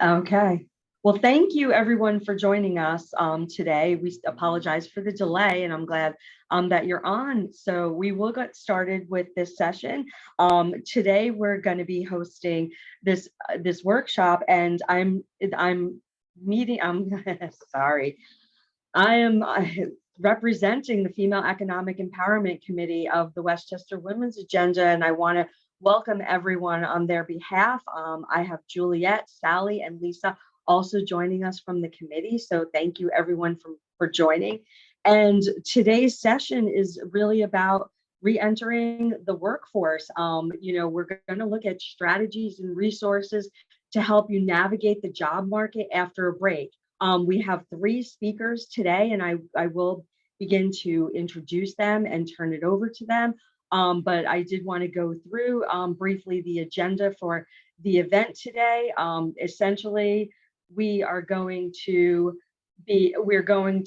Okay. Well, thank you everyone for joining us today. We apologize for the delay and I'm glad that you're on. So we will get started with this session. Today we're going to be hosting this workshop and I'm meeting, I'm sorry, I am representing the Female Economic Empowerment Committee of the Westchester Women's Agenda, and I want to welcome everyone on their behalf. I have Juliet, Sally, and Lisa also joining us from the committee, so thank you everyone for joining. And today's session is really about re-entering the workforce. We're going to look at strategies and resources to help you navigate the job market after a break. We have three speakers today, and I will begin to introduce them and turn it over to them. But I did want to go through briefly the agenda for the event today. Essentially, we're going to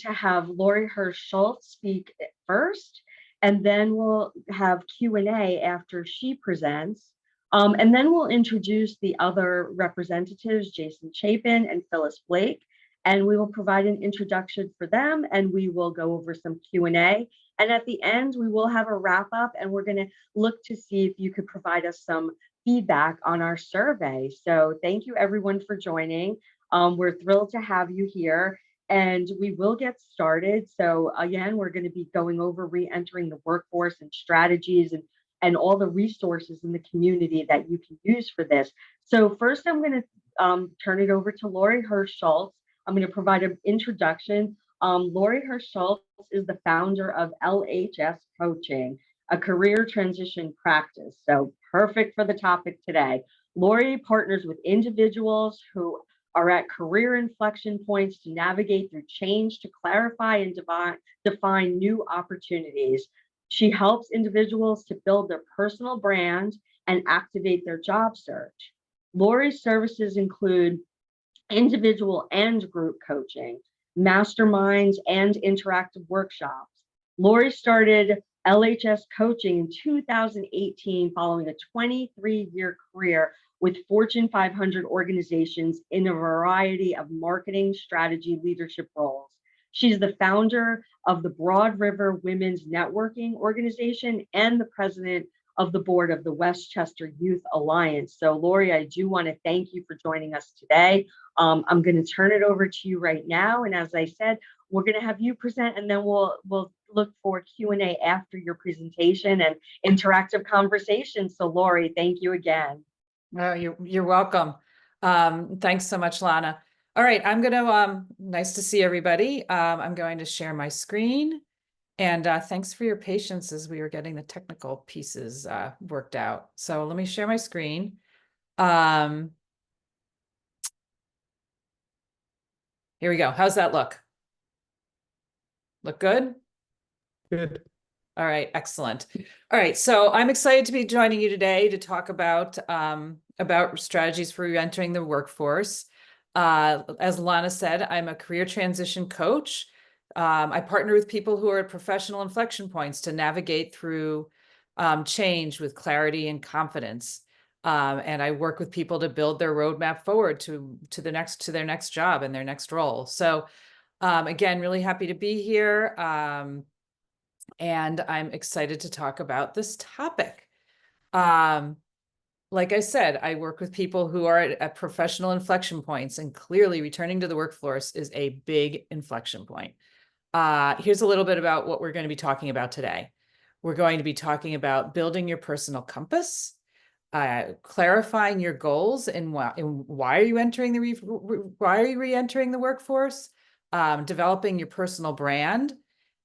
have Lori Hirsch-Schultz speak first, and then we'll have Q&A after she presents. And then we'll introduce the other representatives, Jason Chapin and Phyllis Blake, and we will provide an introduction for them, and we will go over some Q&A. And at the end, we will have a wrap up, and we're going to look to see if you could provide us some feedback on our survey. So thank you everyone for joining. We're thrilled to have you here, and we will get started. So again, we're going to be going over re-entering the workforce and strategies and all the resources in the community that you can use for this. So first, I'm going to turn it over to Lori Hirsch-Schultz. I'm going to provide an introduction. Lori Hirsch-Schultz is the founder of LHS Coaching, a career transition practice. So perfect for the topic today. Lori partners with individuals who are at career inflection points to navigate through change, to clarify and define new opportunities. She helps individuals to build their personal brand and activate their job search. Lori's services include individual and group coaching, masterminds, and interactive workshops. Lori started LHS Coaching in 2018 following a 23-year career with Fortune 500 organizations in a variety of marketing, strategy, leadership roles. She's the founder of the Broad River Women's Networking Organization and the president of the board of the Westchester Youth Alliance. So Lori, I do want to thank you for joining us today. I'm going to turn it over to you right now. And as I said, we're going to have you present, and then we'll look for Q&A after your presentation and interactive conversation. So Lori, thank you again. Oh, you're welcome. Thanks so much, Lana. All right, I'm going to, nice to see everybody. I'm going to share my screen. And thanks for your patience as we were getting the technical pieces worked out. So let me share my screen. Here we go. How's that look? Look good? Good. All right, excellent. All right, so I'm excited to be joining you today to talk about strategies for re-entering the workforce. As Lana said, I'm a career transition coach. I partner with people who are at professional inflection points to navigate through change with clarity and confidence. And I work with people to build their roadmap forward to their next job and their next role. So again, really happy to be here. And I'm excited to talk about this topic. Like I said, I work with people who are at professional inflection points, and clearly returning to the workforce is a big inflection point. Here's a little bit about what we're going to be talking about today. We're going to be talking about building your personal compass, clarifying your goals and why are you entering why are you re-entering the workforce, developing your personal brand,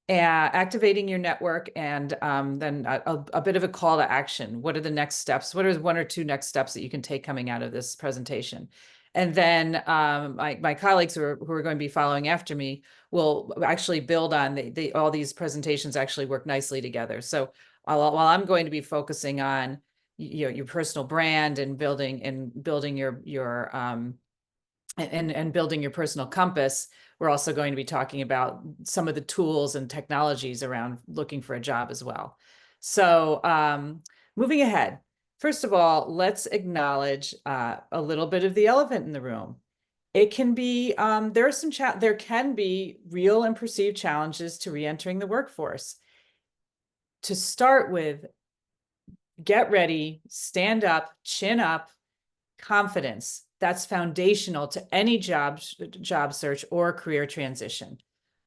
activating your network, and then a bit of a call to action. What are the next steps? What are one or two next steps that you can take coming out of this presentation? And then my colleagues who are going to be following after me will actually build on all these presentations actually work nicely together. So while I'm going to be focusing on your personal brand and building your building your personal compass, we're also going to be talking about some of the tools and technologies around looking for a job as well. So moving ahead, first of all, let's acknowledge a little bit of the elephant in the room. It can be, there can be real and perceived challenges to reentering the workforce. To start with, get ready, stand up, chin up, confidence. That's foundational to any job search or career transition.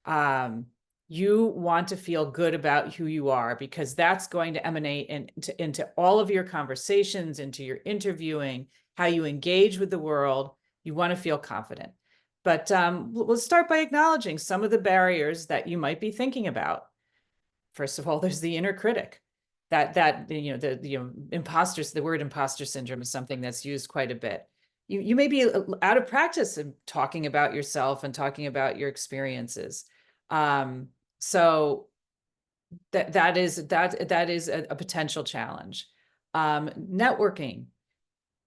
You want to feel good about who you are, because that's going to emanate into all of your conversations, into your interviewing, how you engage with the world. You want to feel confident. But let's start by acknowledging some of the barriers that you might be thinking about. First of all, there's the inner critic. Imposters, the word imposter syndrome is something that's used quite a bit. You may be out of practice in talking about yourself and talking about your experiences. So that is a potential challenge. Networking.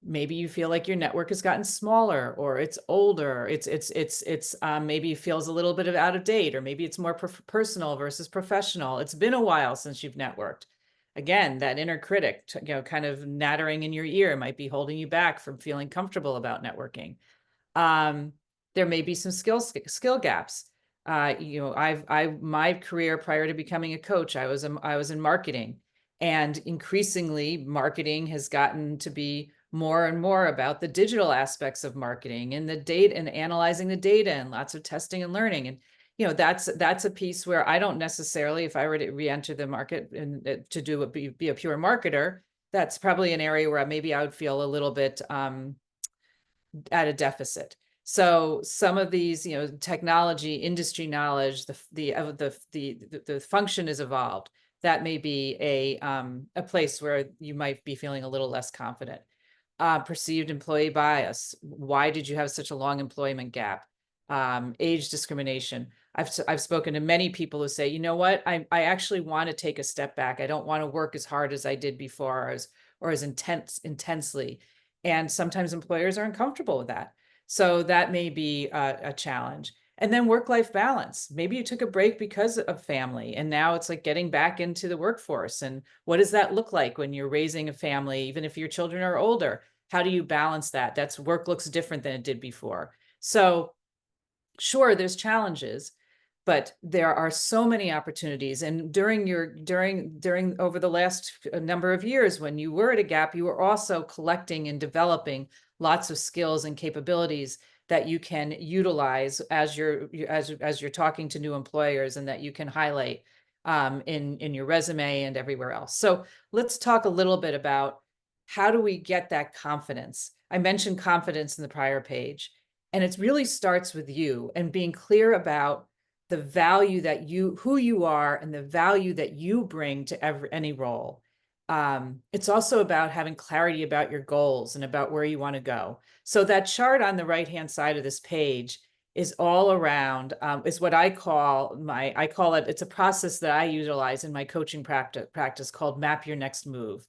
Maybe you feel like your network has gotten smaller, or it's older. It's maybe feels a little bit of out of date, or maybe it's more personal versus professional. It's been a while since you've networked. Again, that inner critic, kind of nattering in your ear might be holding you back from feeling comfortable about networking. There may be some skill gaps. My career prior to becoming a coach, I was in marketing, and increasingly marketing has gotten to be more and more about the digital aspects of marketing and the data and analyzing the data and lots of testing and learning. And that's a piece where I don't necessarily, if I were to re-enter the market and to be a pure marketer, that's probably an area where maybe I would feel a little bit at a deficit. So some of these, technology, industry knowledge, the function is evolved. That may be a place where you might be feeling a little less confident. Perceived employee bias. Why did you have such a long employment gap? Age discrimination. I've spoken to many people who say, you know what, I actually want to take a step back. I don't want to work as hard as I did before, or as intensely. And sometimes employers are uncomfortable with that. So that may be a challenge. And then work-life balance. Maybe you took a break because of family, and now it's like getting back into the workforce. And what does that look like when you're raising a family, even if your children are older? How do you balance that? Work looks different than it did before. So sure, there's challenges, but there are so many opportunities. And during over the last number of years, when you were at a gap, you were also collecting and developing lots of skills and capabilities that you can utilize as you're talking to new employers, and that you can highlight in your resume and everywhere else. So let's talk a little bit about, how do we get that confidence? I mentioned confidence in the prior page, and it really starts with you and being clear about the value that who you are and the value that you bring to any role. It's also about having clarity about your goals and about where you want to go. So that chart on the right-hand side of this page is all around, is what I call it, it's a process that I utilize in my coaching practice called Map Your Next Move.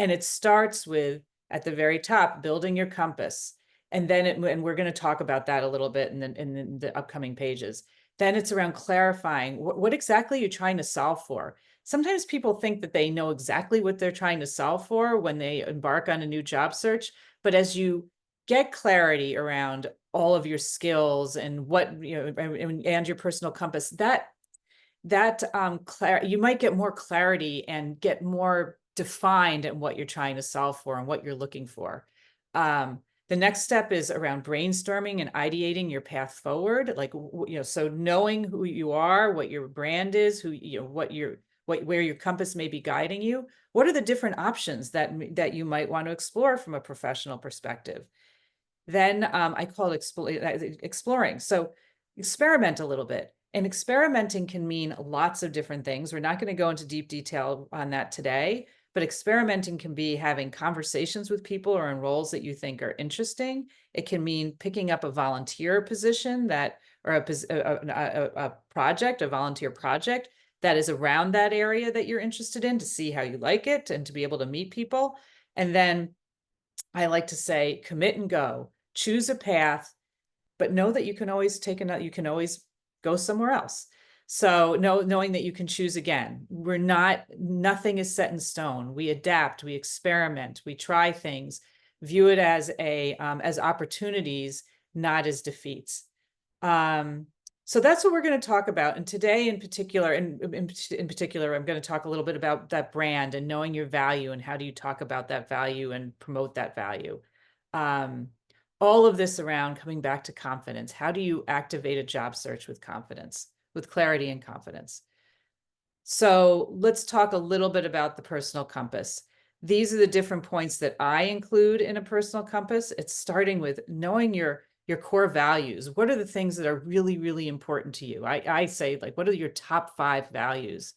And it starts with, at the very top, building your compass. And then and we're going to talk about that a little bit in the upcoming pages. Then it's around clarifying what exactly you're trying to solve for. Sometimes people think that they know exactly what they're trying to solve for when they embark on a new job search. But as you get clarity around all of your skills and and your personal compass, you might get more clarity and get more defined in what you're trying to solve for and what you're looking for. The next step is around brainstorming and ideating your path forward. So knowing who you are, what your brand is, where your compass may be guiding you. What are the different options that you might want to explore from a professional perspective? Then I call it exploring. So experiment a little bit. And experimenting can mean lots of different things. We're not going to go into deep detail on that today, but experimenting can be having conversations with people or in roles that you think are interesting. It can mean picking up a volunteer position or a volunteer project that is around that area that you're interested in, to see how you like it and to be able to meet people. And then I like to say, commit and go. Choose a path, but know that you can always go somewhere else. So knowing that you can choose again. Nothing is set in stone. We adapt, we experiment, we try things, view it as opportunities, not as defeats. So that's what we're going to talk about. And today in particular, in particular, I'm going to talk a little bit about that brand and knowing your value and how do you talk about that value and promote that value. All of this around coming back to confidence. How do you activate a job search with confidence, with clarity and confidence? So let's talk a little bit about the personal compass. These are the different points that I include in a personal compass. It's starting with knowing your core values. What are the things that are really, really important to you? I say, like, what are your top 5 values?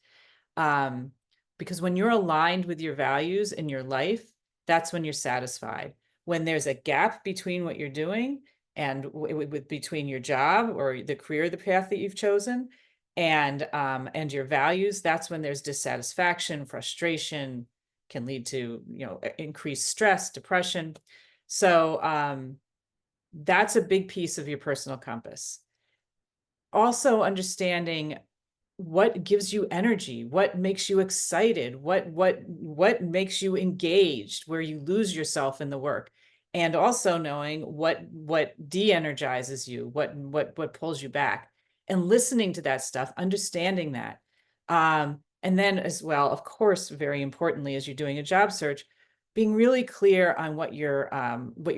Because when you're aligned with your values in your life, that's when you're satisfied. When there's a gap between what you're doing and between your job or the career, the path that you've chosen, and your values, that's when there's dissatisfaction, frustration, can lead to, increased stress, depression. So that's a big piece of your personal compass. Also understanding what gives you energy, what makes you excited, what makes you engaged, where you lose yourself in the work, and also knowing what de-energizes you, what pulls you back, and listening to that stuff, understanding that. And then as well, of course, very importantly, as you're doing a job search, being really clear on what your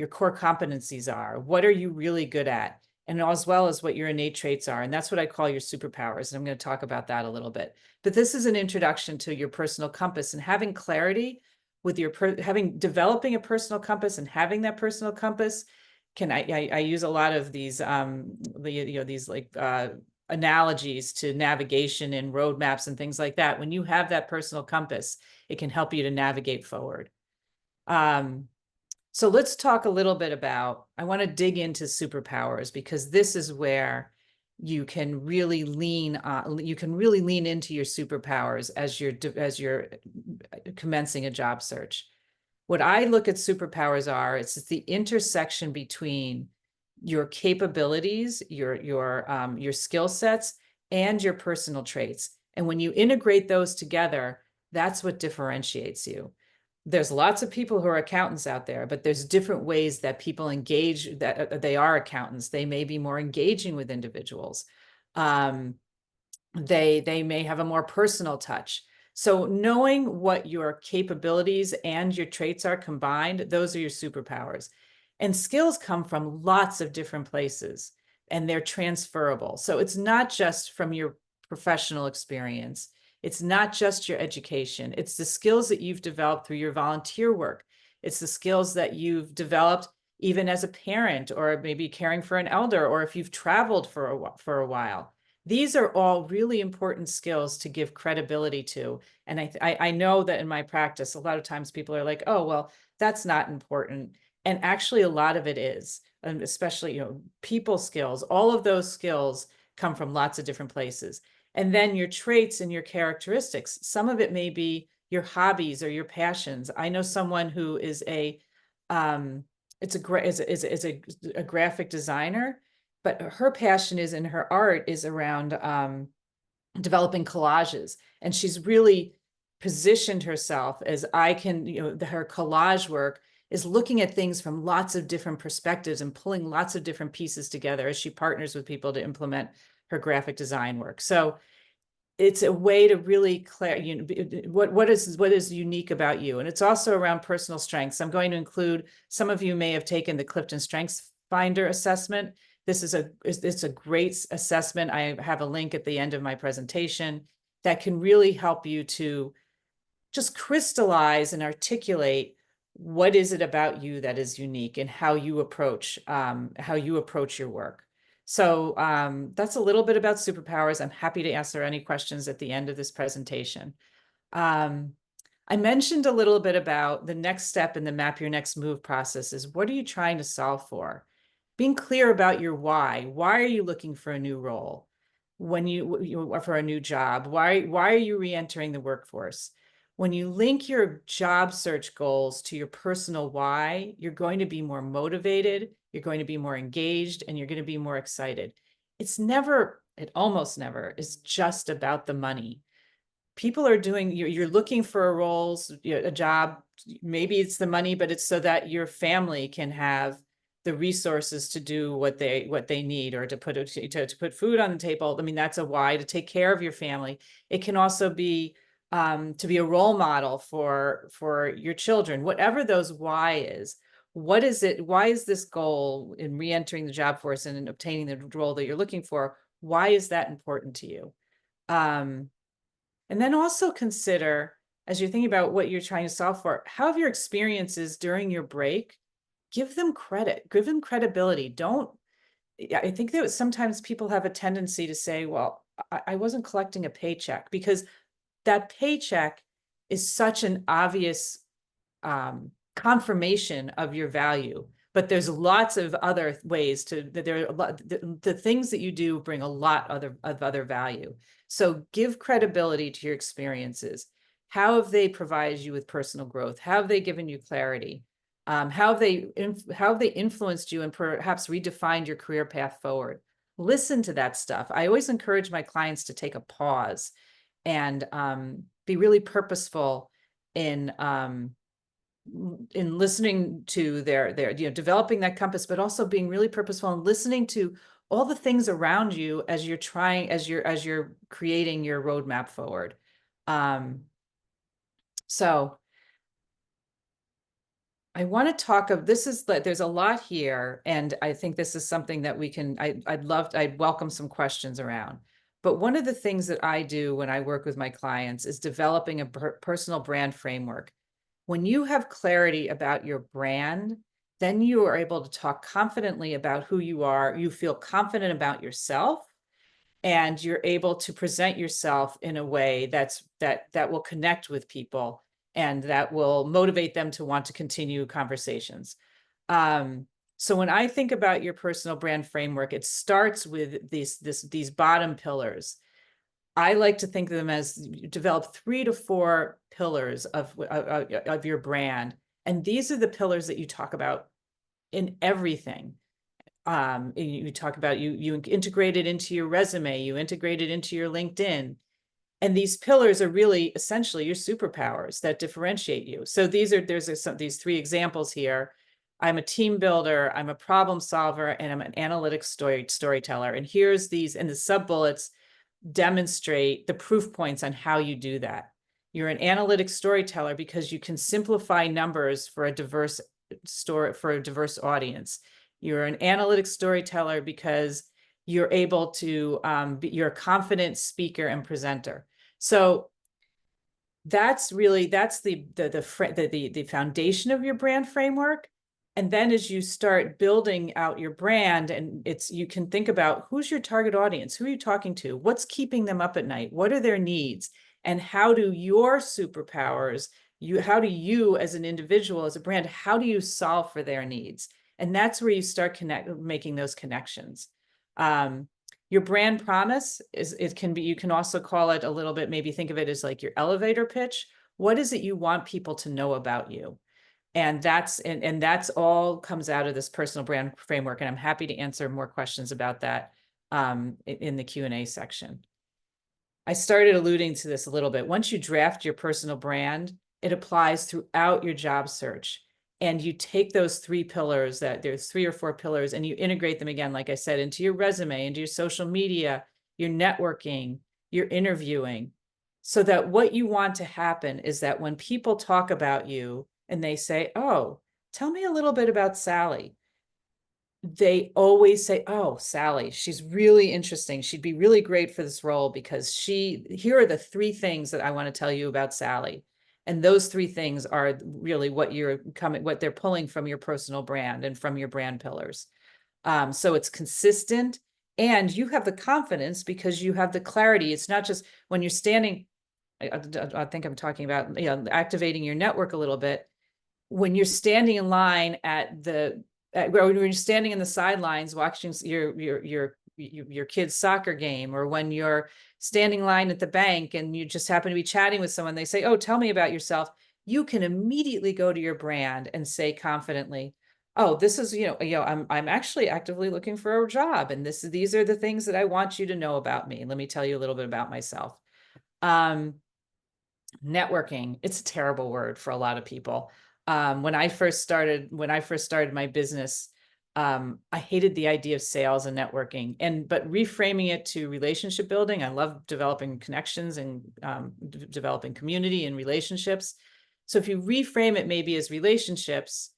core competencies are. What are you really good at? And as well as what your innate traits are. And that's what I call your superpowers. And I'm going to talk about that a little bit. But this is an introduction to your personal compass, and having clarity with your developing a personal compass and having that personal compass. I use a lot of these these analogies to navigation and roadmaps and things like that. When you have that personal compass, it can help you to navigate forward. So let's talk a little bit about, I want to dig into superpowers, because this is where you can really lean into your superpowers as you're commencing a job search. What I look at superpowers are, it's the intersection between your capabilities, your skill sets, and your personal traits. And when you integrate those together, that's what differentiates you. There's lots of people who are accountants out there, but there's different ways that people engage, that they are accountants. They may be more engaging with individuals. They may have a more personal touch. So knowing what your capabilities and your traits are combined, those are your superpowers. And skills come from lots of different places, and they're transferable. So it's not just from your professional experience. It's not just your education. It's the skills that you've developed through your volunteer work. It's the skills that you've developed even as a parent, or maybe caring for an elder, or if you've traveled for a while. These are all really important skills to give credibility to. And I know that in my practice, a lot of times people are like, oh, well, that's not important. And actually, a lot of it is, and especially, people skills. All of those skills come from lots of different places. And then your traits and your characteristics. Some of it may be your hobbies or your passions. I know someone who is a graphic designer, but her passion is in her art is around developing collages. And she's really positioned herself as her collage work is looking at things from lots of different perspectives and pulling lots of different pieces together as she partners with people to implement her graphic design work. So it's a way to really what is unique about you. And it's also around personal strengths. I'm going to include, some of you may have taken the Clifton Strengths Finder assessment. It's a great assessment. I have a link at the end of my presentation that can really help you to just crystallize and articulate what is it about you that is unique, and how you approach your work. So that's a little bit about superpowers. I'm happy to answer any questions at the end of this presentation. I mentioned a little bit about the next step in the Map Your Next Move process is, what are you trying to solve for? Being clear about your why. Why are you looking for a new role? For a new job? Why are you re-entering the workforce? When you link your job search goals to your personal why, you're going to be more motivated, you're going to be more engaged, and you're going to be more excited. It almost never is just about the money. People are you're looking for a job, maybe it's the money, but it's so that your family can have the resources to do what they need, or to put food on the table. I mean, that's a why. To take care of your family. It can also be to be a role model for your children, whatever those why is. What is it? Why is this goal in re-entering the job force and in obtaining the role that you're looking for? Why is that important to you? And then also consider, as you're thinking about what you're trying to solve for, how have your experiences during your break? Give them credit, give them credibility. Don't, I think that sometimes people have a tendency to say, well, I wasn't collecting a paycheck, because that paycheck is such an obvious confirmation of your value. But there's lots of other ways that there are a lot, the things that you do bring a lot of other value. So give credibility to your experiences. How have they provided you with personal growth? How have they given you clarity? How have they influenced you and perhaps redefined your career path forward? Listen to that stuff. I always encourage my clients to take a pause and be really purposeful in listening to their developing that compass, but also being really purposeful and listening to all the things around you as you're creating your roadmap forward. So I want to talk of this is that there's a lot here, and I think this is something that we can, I'd welcome some questions around. But one of the things that I do when I work with my clients is developing a personal brand framework. When you have clarity about your brand, then you are able to talk confidently about who you are. You feel confident about yourself, and you're able to present yourself in a way that will connect with people and that will motivate them to want to continue conversations. So when I think about your personal brand framework, it starts with these bottom pillars. I like to think of them as develop 3 to 4 pillars of your brand. And these are the pillars that you talk about in everything. You talk about, you integrate it into your resume, you integrate it into your LinkedIn. And these pillars are really essentially your superpowers that differentiate you. So these 3 examples here. I'm a team builder, I'm a problem solver, and I'm an analytic storyteller. And here's these, and the sub bullets demonstrate the proof points on how you do that. You're an analytic storyteller because you can simplify numbers for a diverse audience. You're an analytic storyteller because you're able to you're a confident speaker and presenter. So that's the foundation of your brand framework. And then as you start building out your brand, and you can think about, who's your target audience? Who are you talking to? What's keeping them up at night? What are their needs? And how do your superpowers, how do you as an individual, as a brand, how do you solve for their needs? And that's where you start making those connections. Your brand promise you can also call it a little bit, maybe think of it as like your elevator pitch. What is it you want people to know about you? And that's all comes out of this personal brand framework. And I'm happy to answer more questions about that in the Q&A section. I started alluding to this a little bit. Once you draft your personal brand, it applies throughout your job search. And you take those 3 pillars, that there's 3 or 4 pillars, and you integrate them again, like I said, into your resume, into your social media, your networking, your interviewing, so that what you want to happen is that when people talk about you and they say, oh, tell me a little bit about Sally, they always say, oh, Sally, she's really interesting. She'd be really great for this role because here are the 3 things that I want to tell you about Sally. And those 3 things are really what they're pulling from your personal brand and from your brand pillars. So it's consistent, and you have the confidence because you have the clarity. It's not just when you're standing, I think I'm talking about, activating your network a little bit. When you're standing in line when you're standing in the sidelines watching your kid's soccer game, or when you're standing in line at the bank and you just happen to be chatting with someone, they say, oh, tell me about yourself. You can immediately go to your brand and say confidently, oh, this is, I'm actually actively looking for a job. And these are the things that I want you to know about me. Let me tell you a little bit about myself. Networking, it's a terrible word for a lot of people. When I first started my business, I hated the idea of sales and networking, but reframing it to relationship building. I love developing connections and developing community and relationships. So if you reframe it maybe as relationships,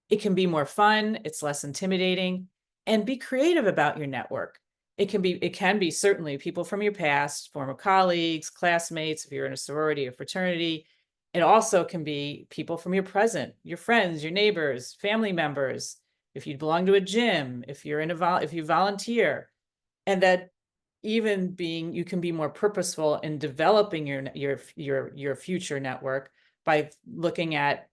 it can be more fun, it's less intimidating, and be creative about your network. It can be certainly people from your past, former colleagues, classmates, if you're in a sorority or fraternity. It also can be people from your present, your friends, your neighbors, family members, if you belong to a gym, if you're if you volunteer. And that even you can be more purposeful in developing your future network by looking at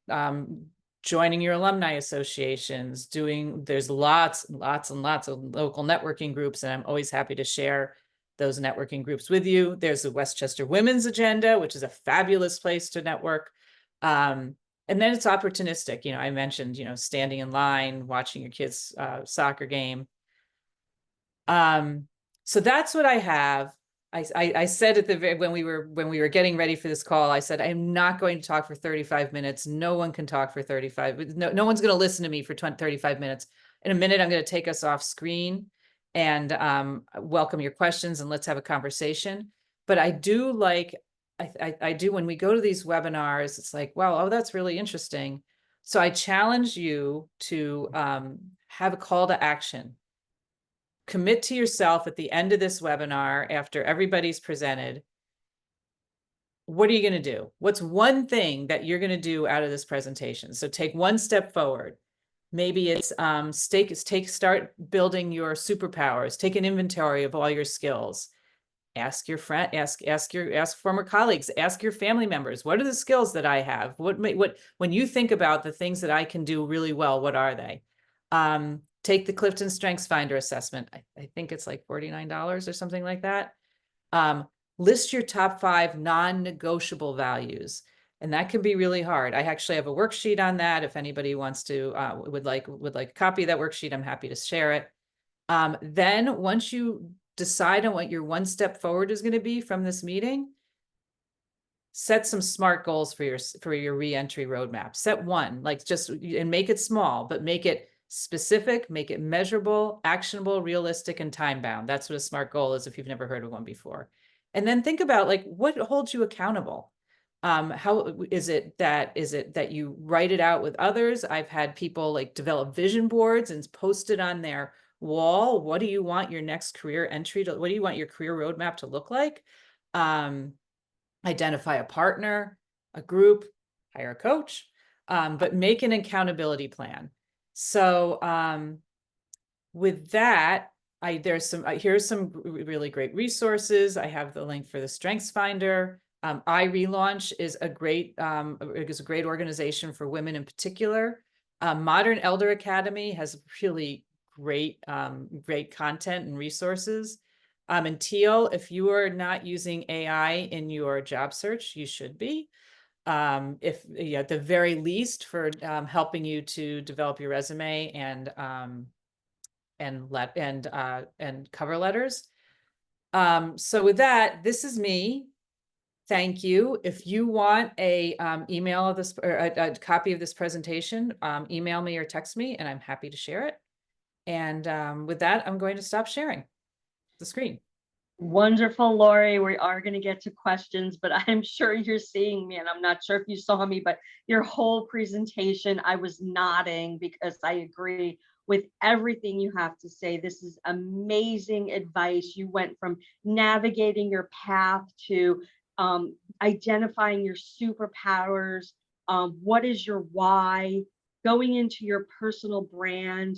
joining your alumni associations, there's lots and lots of local networking groups, and I'm always happy to share those networking groups with you. There's the Westchester Women's Agenda, which is a fabulous place to network. And then it's opportunistic. I mentioned, standing in line, watching your kids' soccer game. So that's what I have. I said at the very, when we were getting ready for this call, I said, I'm not going to talk for 35 minutes. No one can talk for 35. No one's going to listen to me for 35 minutes. In a minute, I'm going to take us off screen and welcome your questions, and let's have a conversation. But I do I do, when we go to these webinars, it's like, wow, oh, that's really interesting. So I challenge you to have a call to action. Commit to yourself at the end of this webinar, after everybody's presented. What are you going to do? What's one thing that you're going to do out of this presentation? So take one step forward. Maybe it's start building your superpowers. Take an inventory of all your skills. Ask your friend, ask former colleagues, ask your family members, what are the skills that I have? When you think about the things that I can do really well, what are they? Take the Clifton Strengths Finder assessment. I think it's like $49 or something like that. List your top 5 non-negotiable values. And that can be really hard. I actually have a worksheet on that. If anybody wants to, would like a copy of that worksheet, I'm happy to share it. Then once you decide on what your one step forward is going to be from this meeting, set some SMART goals for your reentry roadmap. Set one, and make it small, but make it specific, make it measurable, actionable, realistic, and time bound. That's what a SMART goal is if you've never heard of one before. And then think about what holds you accountable. How is it that you write it out with others? I've had people develop vision boards and post it on their wall. What do you want your next career entry to, what do you want your career roadmap to look like? Identify a partner, a group, hire a coach, but make an accountability plan. So with that, here's some really great resources. I have the link for the Strengths Finder. iRelaunch is a great organization for women in particular. Modern Elder Academy has really great content and resources. And Teal, if you are not using AI in your job search, you should be. At the very least for helping you to develop your resume and cover letters. So with that, this is me. Thank you. If you want a email of this or a copy of this presentation, email me or text me, and I'm happy to share it. And with that, I'm going to stop sharing the screen. Wonderful, Lori. We are going to get to questions, but I'm sure you're seeing me, and I'm not sure if you saw me, but your whole presentation, I was nodding because I agree with everything you have to say. This is amazing advice. You went from navigating your path to identifying your superpowers. What is your why? Going into your personal brand.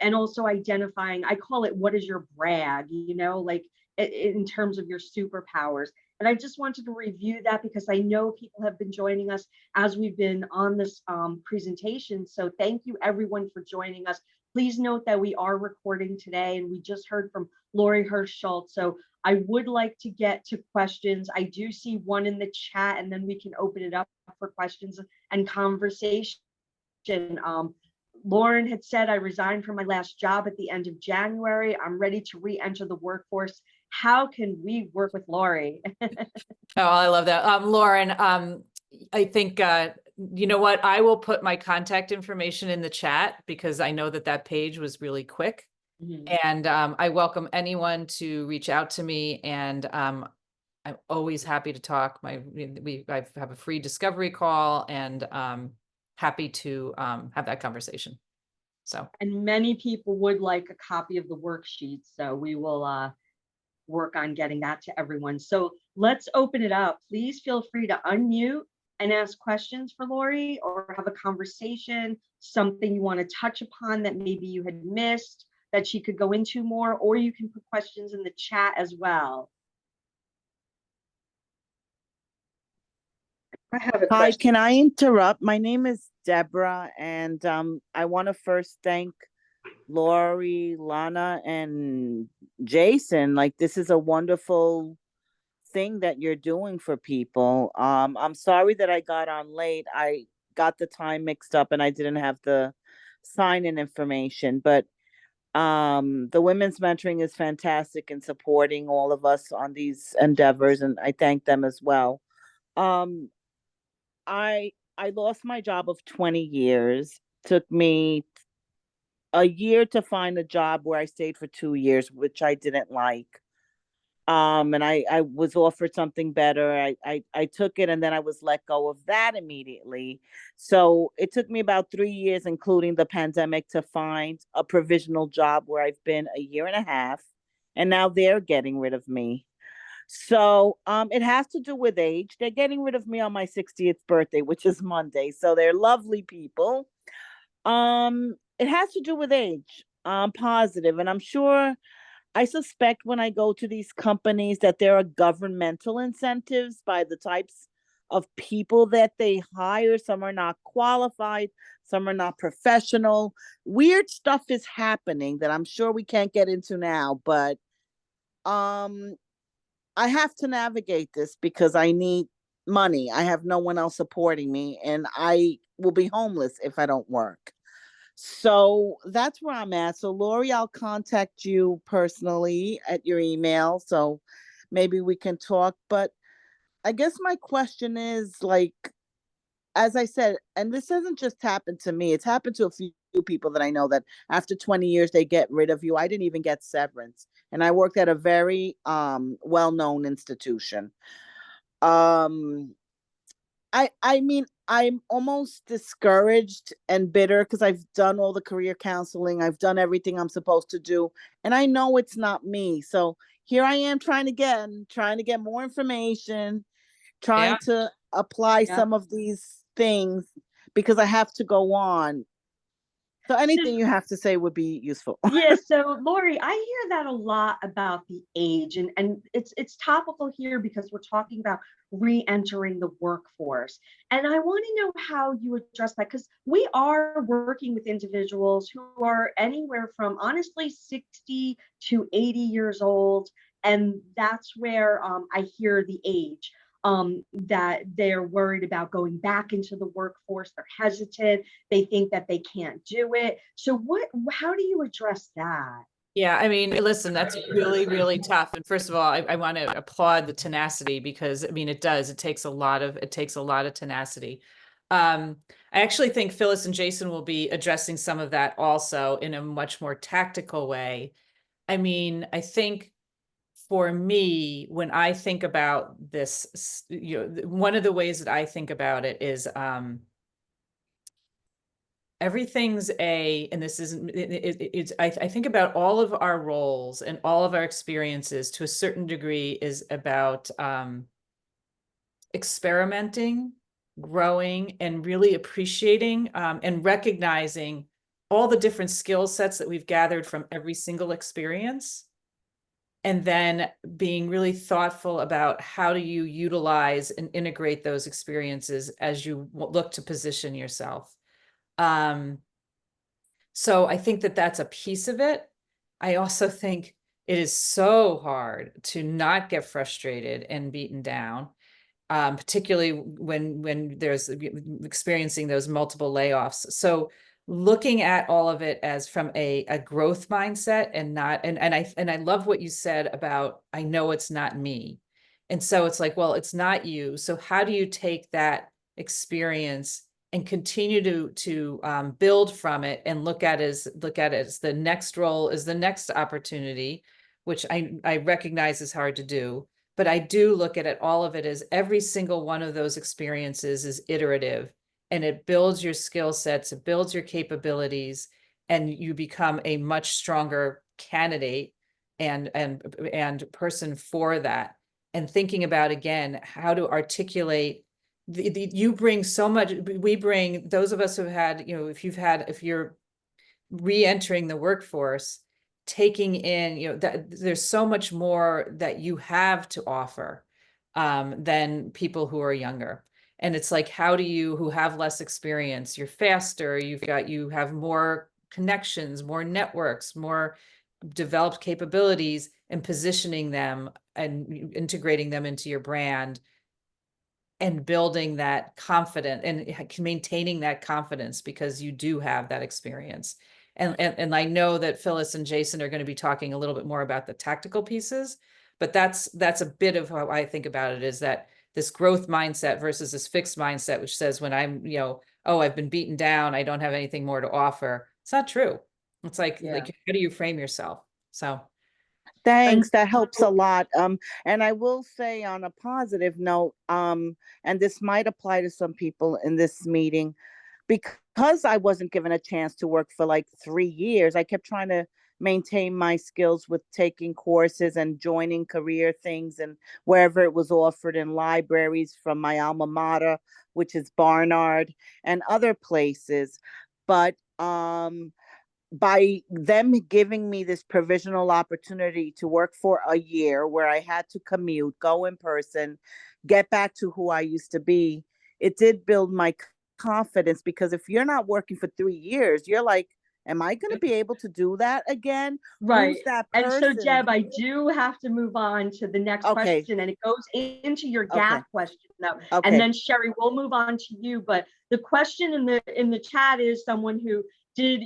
And also identifying, I call it, what is your brag, in terms of your superpowers. And I just wanted to review that because I know people have been joining us as we've been on this presentation. So thank you everyone for joining us. Please note that we are recording today, and we just heard from Lori Hirschschultz. So I would like to get to questions. I do see one in the chat, and then we can open it up for questions and conversation. Lauren had said, I resigned from my last job at the end of January. I'm ready to re-enter the workforce. How can we work with Lori? Oh, I love that. Lauren, I think you know what? I will put my contact information in the chat because I know that that page was really quick. Mhm. And I welcome anyone to reach out to me, and I'm always happy to talk. I have a free discovery call, and happy to have that conversation. So And many people would like a copy of the worksheet, so we will work on getting that to everyone. So let's open it up. Please feel free to unmute and ask questions for Lori, or have a conversation, something you want to touch upon that maybe you had missed that she could go into more, or you can put questions in the chat as well. I have a Hi, question. can I interrupt? My name is Deborah, and I want to first thank Lori, Lana, and Jason. Like, this is a wonderful thing that you're doing for people. I'm sorry that I got on late. I got the time mixed up and I didn't have the sign-in information, but the women's mentoring is fantastic in supporting all of us on these endeavors, and I thank them as well. Um, I lost my job of 20 years. Took me a year to find a job where I stayed for 2 years, which I didn't like. And I was offered something better. I took it, and then I was let go of that immediately. So it took me about 3 years, including the pandemic, to find a provisional job where I've been a year and a half, and now they're getting rid of me. So it has to do with age. They're getting rid of me on my 60th birthday, which is Monday. So they're lovely people. It has to do with age. I'm positive, and I'm sure, I suspect when I go to these companies that there are governmental incentives by the types of people that they hire. Some are not qualified, some are not professional. Weird stuff is happening that I'm sure we can't get into now, but um I have to navigate this because I need money. I have no one else supporting me, and I will be homeless if I don't work. So that's where I'm at. So, Lori, I'll contact you personally at your email. So maybe we can talk. But I guess my question is, like, as I said, and this hasn't just happened to me, it's happened to a few people that I know, that after 20 years they get rid of you. I didn't even get severance. And I worked at a very well-known institution. Um I mean, I'm almost discouraged and bitter because I've done all the career counseling, I've done everything I'm supposed to do, and I know it's not me. So here I am trying to get more information, yeah. trying to apply Yeah. some of these things because I have to go on. So anything you have to say would be useful. Yeah, so Lori, I hear that a lot about the age, and it's topical here because we're talking about re-entering the workforce. And I want to know how you address that, because we are working with individuals who are anywhere from honestly 60 to 80 years old. And that's where I hear the age, that they're worried about going back into the workforce. They're hesitant. They think that they can't do it. So how do you address that? Yeah, I mean, listen, that's really, really tough. And first of all, I want to applaud the tenacity, because I mean, it takes a lot of tenacity. I actually think Phyllis and Jason will be addressing some of that also in a much more tactical way. I mean, I think for me, when I think about this, one of the ways that I think about it is, everything's and this isn't, I think about all of our roles and all of our experiences to a certain degree is about experimenting, growing, and really appreciating and recognizing all the different skill sets that we've gathered from every single experience. And then being really thoughtful about how do you utilize and integrate those experiences as you look to position yourself. So I think that that's a piece of it. I also think it is so hard to not get frustrated and beaten down, particularly when there's experiencing those multiple layoffs. So looking at all of it as from a growth mindset, and not, and I love what you said about, I know it's not me. And so it's like, well, it's not you. So how do you take that experience and continue to build from it and look at it as the next role, as the next opportunity, which I recognize is hard to do. But I do look at it, all of it, as every single one of those experiences is iterative, and it builds your skill sets, it builds your capabilities, and you become a much stronger candidate and person for that. And thinking about, again, how to articulate you bring so much. We bring, those of us who've had, if you're re-entering the workforce, taking in, that there's so much more that you have to offer than people who are younger. And it's like, how do you, who have less experience, you're faster, you have more connections, more networks, more developed capabilities, and positioning them and integrating them into your brand and building that confidence and maintaining that confidence, because you do have that experience. And I know that Phyllis and Jason are going to be talking a little bit more about the tactical pieces, but that's a bit of how I think about it, is that this growth mindset versus this fixed mindset, which says when I'm, oh, I've been beaten down, I don't have anything more to offer. It's not true. It's like how do you frame yourself? So Thanks. That helps a lot. And I will say on a positive note, and this might apply to some people in this meeting, because I wasn't given a chance to work for like 3 years, I kept trying to maintain my skills with taking courses and joining career things and wherever it was offered in libraries from my alma mater, which is Barnard, and other places. But by them giving me this provisional opportunity to work for a year where I had to commute, go in person, get back to who I used to be, it did build my confidence, because if you're not working for 3 years, you're like, am I going to be able to do that again? Right. Who's that And so, person? Deb, I do have to move on to the next Okay. question, and it goes into your gap question though. Okay. And then Sherry, we'll move on to you. But the question in the chat is someone who did,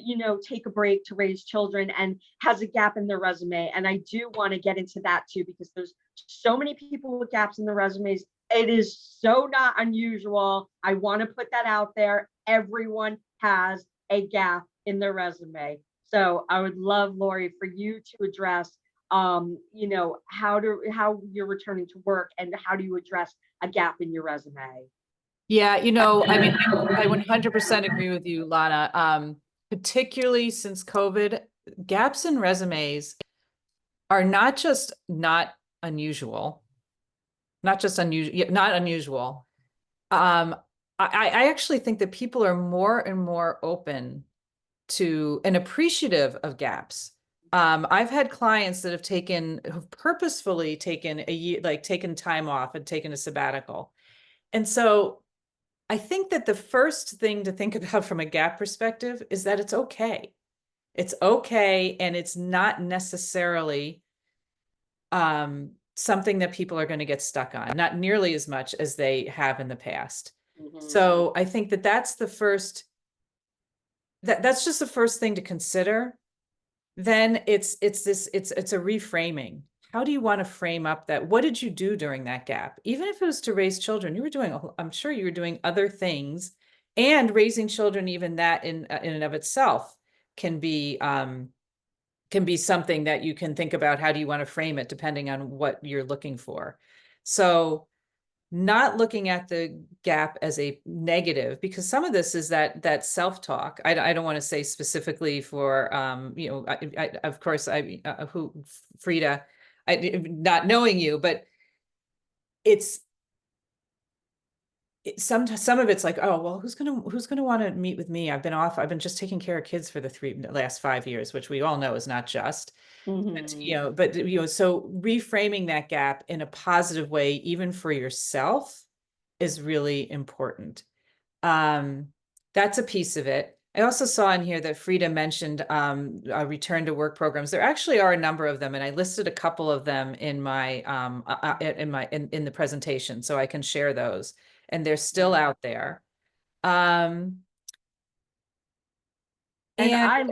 take a break to raise children and has a gap in their resume. And I do want to get into that too, because there's so many people with gaps in their resumes. It is so not unusual. I want to put that out there. Everyone has a gap in their resume. So I would love, Lori, for you to address, how you're returning to work and how do you address a gap in your resume? Yeah, I mean, I 100% agree with you, Lana. Particularly since COVID, gaps in resumes are not just not unusual. I actually think that people are more and more open to and appreciative of gaps. I've had clients that have purposefully taken a year, like taken time off and taken a sabbatical. And so I think that the first thing to think about from a gap perspective is that it's okay. It's okay, and it's not necessarily something that people are going to get stuck on, not nearly as much as they have in the past. Mm-hmm. So I think that that's just the first thing to consider. Then it's a reframing. How do you want to frame up that? What did you do during that gap? Even if it was to raise children, I'm sure you were doing other things, and raising children, even that in and of itself can be something that you can think about. How do you want to frame it depending on what you're looking for? So not looking at the gap as a negative, because some of this is that self-talk. I don't want to say specifically for, of course, Frida, not knowing you, but some of it's like, oh, well, who's gonna want to meet with me? I've been just taking care of kids for the last 5 years, which we all know is not just. Mm-hmm. But so reframing that gap in a positive way, even for yourself, is really important. That's a piece of it. I also saw in here that Frida mentioned return to work programs. There actually are a number of them, and I listed a couple of them in my in the presentation, so I can share those. And they're still out there. And I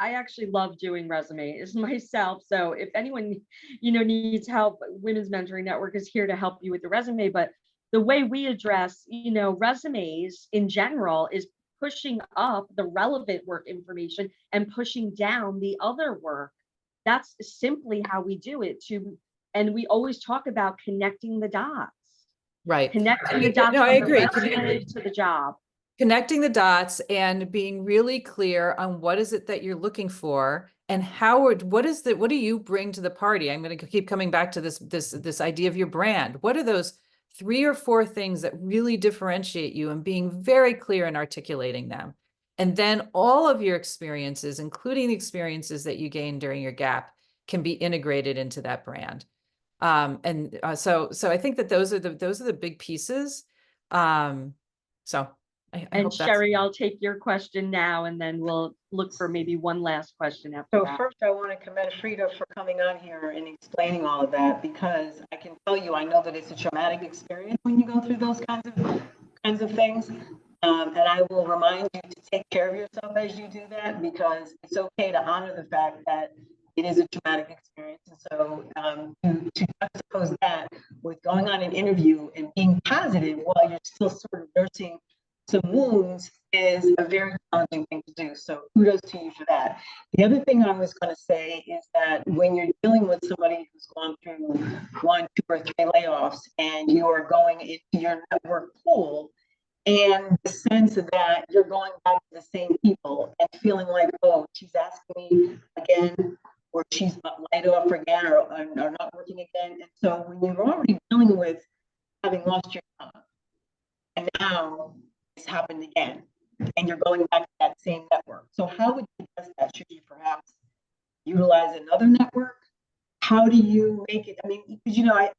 actually love doing resumes myself. So if anyone, needs help, Women's Mentoring Network is here to help you with the resume. But the way we address, resumes in general is pushing up the relevant work information and pushing down the other work. That's simply how we do it and we always talk about connecting the dots. Right. Connecting the dots No, I from the agree. resume to the job. Connecting the dots and being really clear on what is it that you're looking for and what do you bring to the party? I'm going to keep coming back to this idea of your brand. What are those 3 or 4 things that really differentiate you, and being very clear in articulating them? And then all of your experiences, including the experiences that you gained during your gap, can be integrated into that brand. So I think that those are the big pieces. So I And hope that's. Sherry, I'll take your question now, and then we'll look for maybe one last question after So that. first, I want to commend Frida for coming on here and explaining all of that, because I can tell you, I know that it's a traumatic experience when you go through those kinds of things. And I will remind you to take care of yourself as you do that, because it's okay to honor the fact that it is a traumatic experience. And so to juxtapose that with going on an interview and being positive while you're still sort of nursing some wounds is a very challenging thing to do. So kudos to you for that. The other thing I was going to say is that when you're dealing with somebody who's gone through 1, 2, or 3 layoffs, and you are going into your network pool, and the sense of that you're going back to the same people and feeling like, oh, she's asking me again, or she's laid off again, or not working again. And so when you're already dealing with having lost your job, and now it's happened again, and you're going back to that same network. So how would you address that? Should you perhaps utilize another network? How do you make it? I mean, because my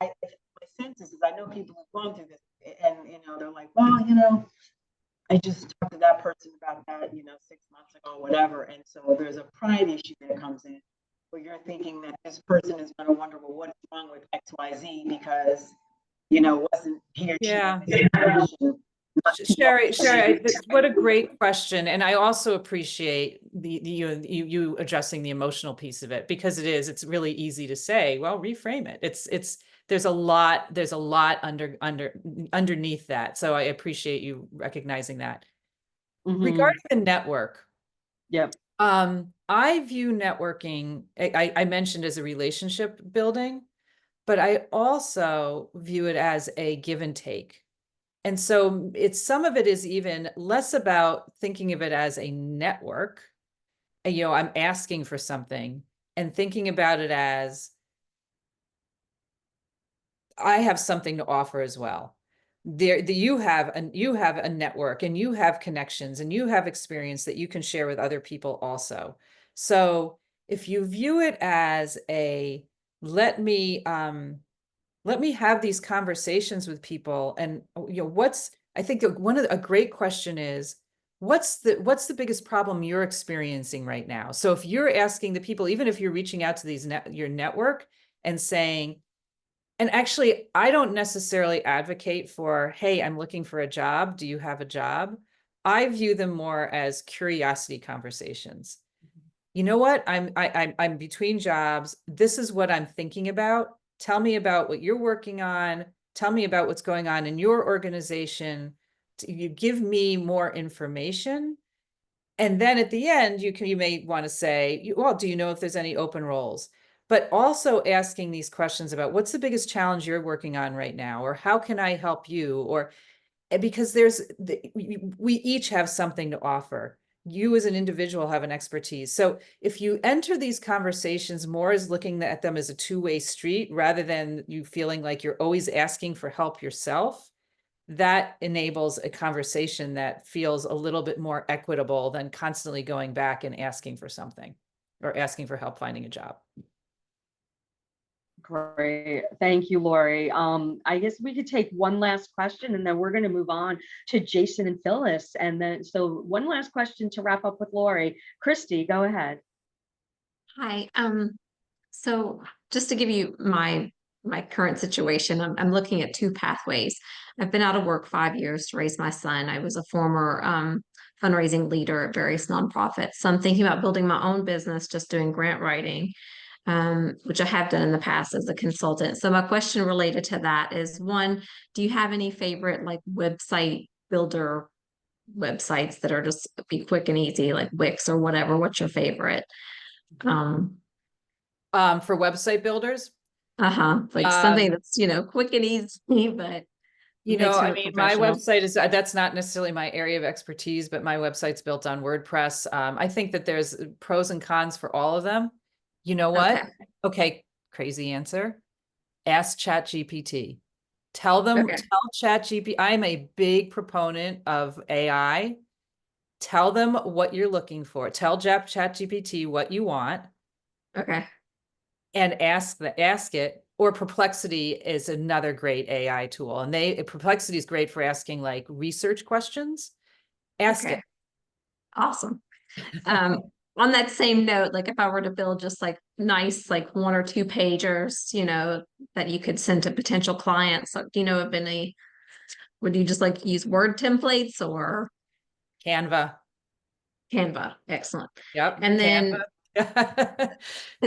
sense is I know people who've gone through this, and they're like, well, I just talked to that person about that, 6 months ago, whatever. And so there's a pride issue that comes in, where you're thinking that this person is going to wonder, well, what is wrong with XYZ, because wasn't he or she Yeah. in this situation? Sherry, what a great question. And I also appreciate you addressing the emotional piece of it, because it's really easy to say, well, reframe it. There's a lot underneath that. So I appreciate you recognizing that. Regarding the network. Yep. I view networking, I mentioned, as a relationship building, but I also view it as a give and take. And so some of it is even less about thinking of it as a network. And, I'm asking for something, and thinking about it as I have something to offer as well. You have a network, and you have connections, and you have experience that you can share with other people also. So if you view it as let me have these conversations with people, and I think a great question is, what's the biggest problem you're experiencing right now? So if you're asking the people, even if you're reaching out to your network and saying, and actually, I don't necessarily advocate for, hey, I'm looking for a job. Do you have a job? I view them more as curiosity conversations. You know what? I'm between jobs. This is what I'm thinking about. Tell me about what you're working on. Tell me about what's going on in your organization. You give me more information. And then at the end, you may want to say, well, do you know if there's any open roles? But also asking these questions about, what's the biggest challenge you're working on right now? Or how can I help you? Or because we each have something to offer. You as an individual have an expertise. So if you enter these conversations more as looking at them as a two-way street, rather than you feeling like you're always asking for help yourself, that enables a conversation that feels a little bit more equitable than constantly going back and asking for something, or asking for help finding a job. Great. Thank you, Lori. I guess we could take one last question, and then we're going to move on to Jason and Phyllis. And then, so one last question to wrap up with Lori. Christy, go ahead. Hi. So just to give you my current situation, I'm looking at 2 pathways. I've been out of work 5 years to raise my son. I was a former fundraising leader at various nonprofits. So I'm thinking about building my own business, just doing grant writing. which I have done in the past as a consultant. So my question related to that is, one, do you have any favorite like website builder websites that are just be quick and easy, like Wix or whatever? What's your favorite? For website builders, Like something that's, quick and easy, but you know, makes you I look mean, my professional. website is, that's not necessarily my area of expertise, but my website's built on WordPress. I think that there's pros and cons for all of them. You know what? Okay. Okay, crazy answer. Ask ChatGPT. Tell Okay. ChatGPT, I'm a big proponent of AI. Tell them what you're looking for. Tell ChatGPT what you want Okay. and ask it. Or Perplexity is another great AI tool. And Perplexity is great for asking like research questions. Ask Okay. Awesome. On that same note, like if I were to build just like nice, like 1 or 2 pagers, that you could send to potential clients, like, do you know of any, would you just like use Word templates or Canva. Canva? Excellent. Yep. And then, Canva.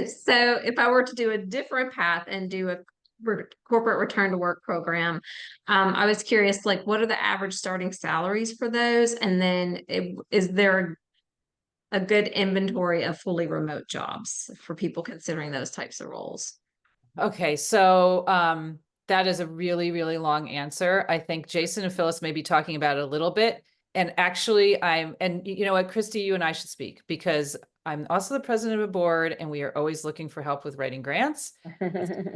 so if I were to do a different path and do a corporate return to work program, I was curious, like, what are the average starting salaries for those? And then is there a good inventory of fully remote jobs for people considering those types of roles? Okay, so that is a really, really long answer. I think Jason and Phyllis may be talking about it a little bit. And actually, and you know what, Christy, you and I should speak because I'm also the president of a board and we are always looking for help with writing grants.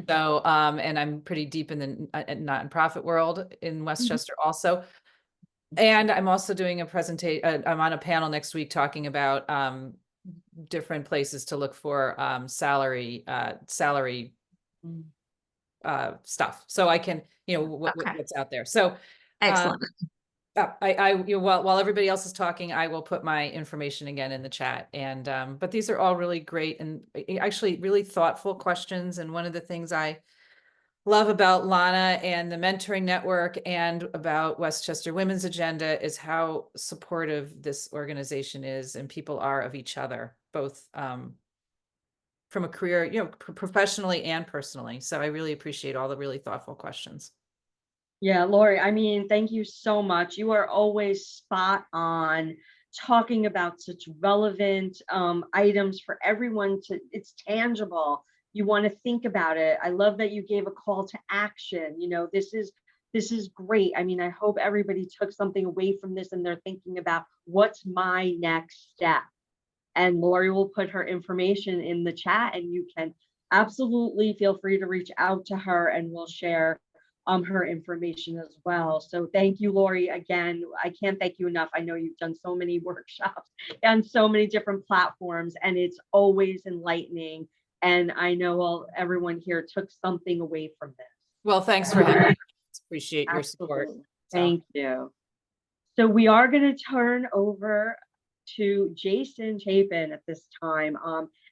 So, and I'm pretty deep in the nonprofit world in Westchester also. And I'm also doing a presentation, I'm on a panel next week talking about different places to look for salary stuff. So I can, Okay. what's out there. So Excellent. while everybody else is talking, I will put my information again in the chat. And but these are all really great and actually really thoughtful questions. And one of the things I love about Lana and the mentoring network and about Westchester Women's Agenda is how supportive this organization is and people are of each other, both from a career, professionally and personally. So I really appreciate all the really thoughtful questions. Yeah, Lori, I mean, thank you so much. You are always spot on talking about such relevant items for everyone it's tangible. You want to think about it. I love that you gave a call to action. This is great. I mean, I hope everybody took something away from this and they're thinking about what's my next step. And Lori will put her information in the chat and you can absolutely feel free to reach out to her and we'll share her information as well. So thank you, Lori. Again, I can't thank you enough. I know you've done so many workshops and so many different platforms, and it's always enlightening. And I know everyone here took something away from this. Well, thanks for having me. Appreciate your support. Absolutely. Thank you. So we are going to turn over to Jason Chapin at this time.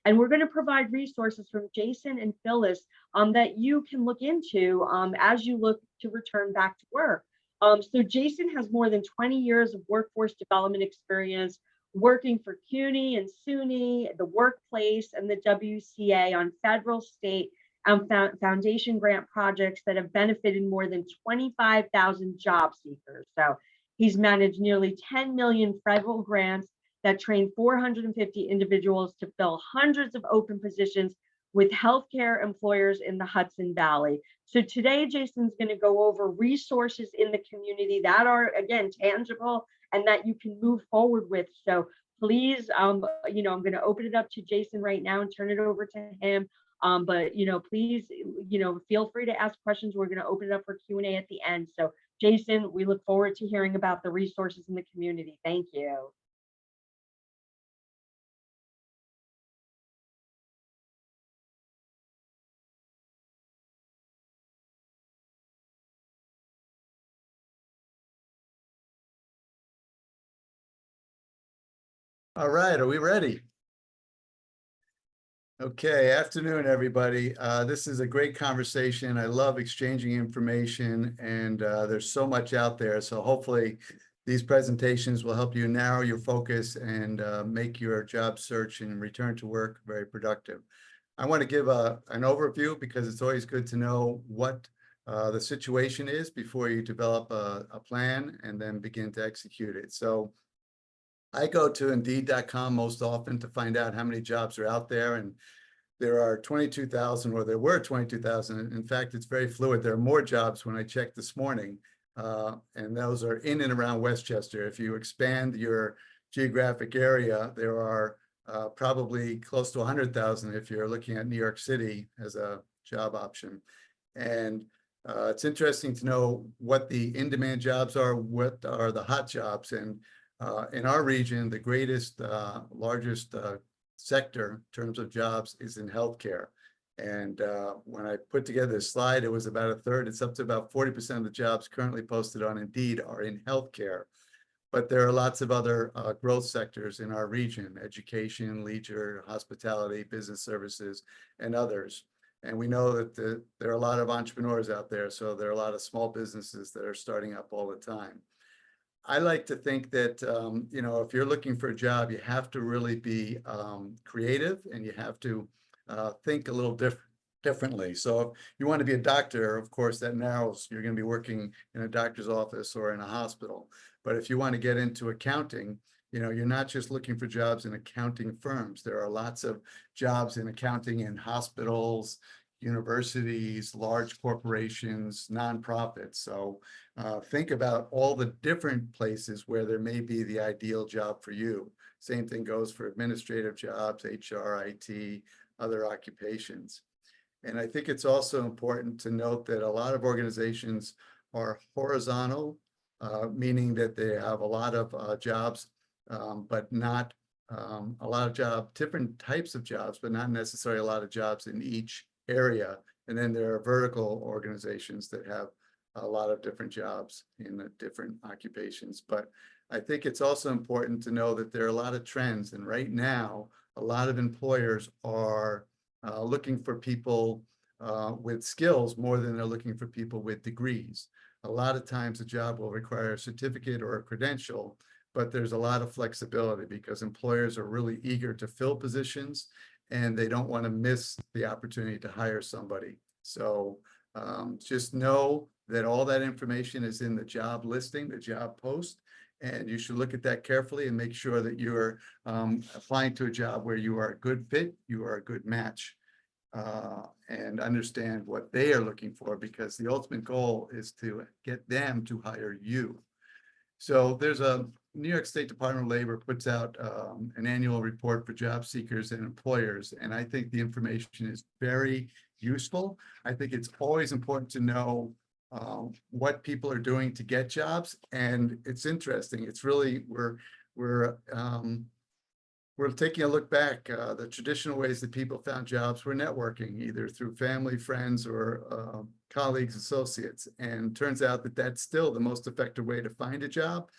And we're going to provide resources from Jason and Phyllis that you can look into as you look to return back to work. So Jason has more than 20 years of workforce development experience working for CUNY and SUNY, the workplace, and the WCA on federal, state, and foundation grant projects that have benefited more than 25,000 job seekers. So he's managed nearly 10 million federal grants that train 450 individuals to fill hundreds of open positions with healthcare employers in the Hudson Valley. So today, Jason's going to go over resources in the community that are, again, tangible and that you can move forward with. So please, I'm going to open it up to Jason right now and turn it over to him. But, please, feel free to ask questions. We're going to open it up for Q&A at the end. So Jason, we look forward to hearing about the resources in the community. Thank you. All right, are we ready? Okay, afternoon, everybody. This is a great conversation. I love exchanging information and there's so much out there. So hopefully these presentations will help you narrow your focus and make your job search and return to work very productive. I want to give an overview because it's always good to know what the situation is before you develop a plan and then begin to execute it. So I go to Indeed.com most often to find out how many jobs are out there, and there are 22,000, or there were 22,000. In fact, it's very fluid. There are more jobs when I checked this morning, and those are in and around Westchester. If you expand your geographic area, there are probably close to 100,000 if you're looking at New York City as a job option. And it's interesting to know what the in-demand jobs are, what are the hot jobs. And in our region, the greatest, largest sector in terms of jobs is in healthcare. And when I put together this slide, it was about a third. It's up to about 40% of the jobs currently posted on Indeed are in healthcare. But there are lots of other growth sectors in our region: education, leisure, hospitality, business services, and others. And we know that there are a lot of entrepreneurs out there, so there are a lot of small businesses that are starting up all the time. I like to think that, you know, if you're looking for a job, you have to really be creative, and you have to think a little differently. So if you want to be a doctor, of course, that narrows, you're going to be working in a doctor's office or in a hospital. But if you want to get into accounting, you know, you're not just looking for jobs in accounting firms. There are lots of jobs in accounting in hospitals, universities, large corporations, nonprofits. So think about all the different places where there may be the ideal job for you. Same thing goes for administrative jobs, HR, IT, other occupations. And I think it's also important to note that a lot of organizations are horizontal, meaning that they have a lot of jobs, but not a lot of different types of jobs, but not necessarily a lot of jobs in each area. And then there are vertical organizations that have a lot of different jobs in the different occupations. But I think it's also important to know that there are a lot of trends. And right now, a lot of employers are looking for people with skills more than they're looking for people with degrees. A lot of times a job will require a certificate or a credential, but there's a lot of flexibility because employers are really eager to fill positions, and they don't want to miss the opportunity to hire somebody. So just know that all that information is in the job listing, the job post, and you should look at that carefully and make sure that you're applying to a job where you are a good fit, you are a good match, and understand what they are looking for, because the ultimate goal is to get them to hire you. So there's a New York State Department of Labor puts out an annual report for job seekers and employers, and I think the information is very useful. I think it's always important to know what people are doing to get jobs, and it's interesting. It's really we're taking a look back. The traditional ways that people found jobs were networking, either through family, friends, or colleagues, associates. And turns out that that's still the most effective way to find a job.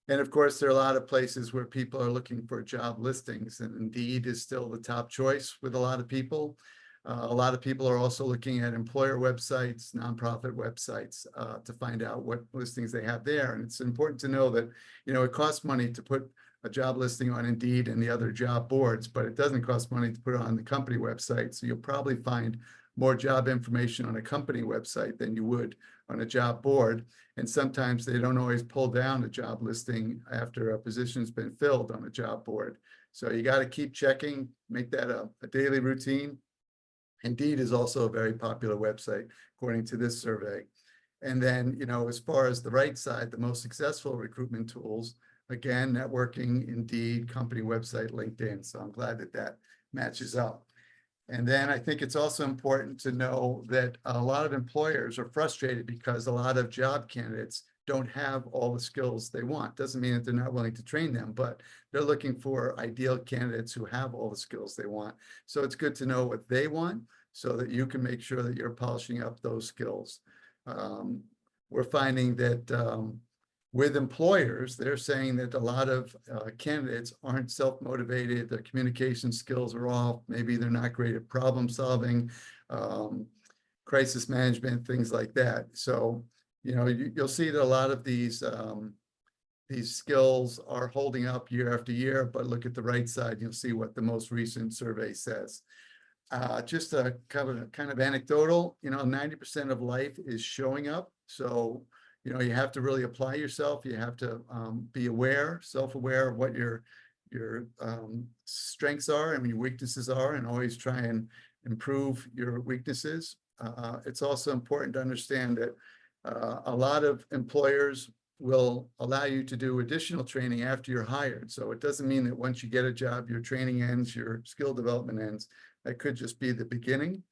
And of course, there are a lot of places where people are looking for job listings, and Indeed is still the top choice with a lot of people. A lot of people are also looking at employer websites, nonprofit websites, to find out what listings they have there. And it's important to know that, you know, it costs money to put a job listing on Indeed and the other job boards, but it doesn't cost money to put it on the company website. So you'll probably find more job information on a company website than you would on a job board. And sometimes they don't always pull down a job listing after a position's been filled on a job board. So you got to keep checking, make that a daily routine. Indeed is also a very popular website, according to this survey. And then, you know, as far as the right side, the most successful recruitment tools, again, networking, Indeed, company website, LinkedIn. So I'm glad that that matches up. And then I think it's also important to know that a lot of employers are frustrated because a lot of job candidates don't have all the skills they want. Doesn't mean that they're not willing to train them, but they're looking for ideal candidates who have all the skills they want. So it's good to know what they want so that you can make sure that you're polishing up those skills. We're finding that with employers, they're saying that a lot of candidates aren't self-motivated, their communication skills are off, maybe they're not great at problem solving, crisis management, things like that. So, you know, you'll see that a lot of these skills are holding up year after year, but look at the right side, you'll see what the most recent survey says. Just a kind of anecdotal, 90% of life is showing up. So, you have to really apply yourself. You have to be aware, self-aware of what your strengths are and your weaknesses are, and always try and improve your weaknesses. It's also important to understand that a lot of employers will allow you to do additional training after you're hired. So it doesn't mean that once you get a job, your training ends, your skill development ends. That could just be the beginning.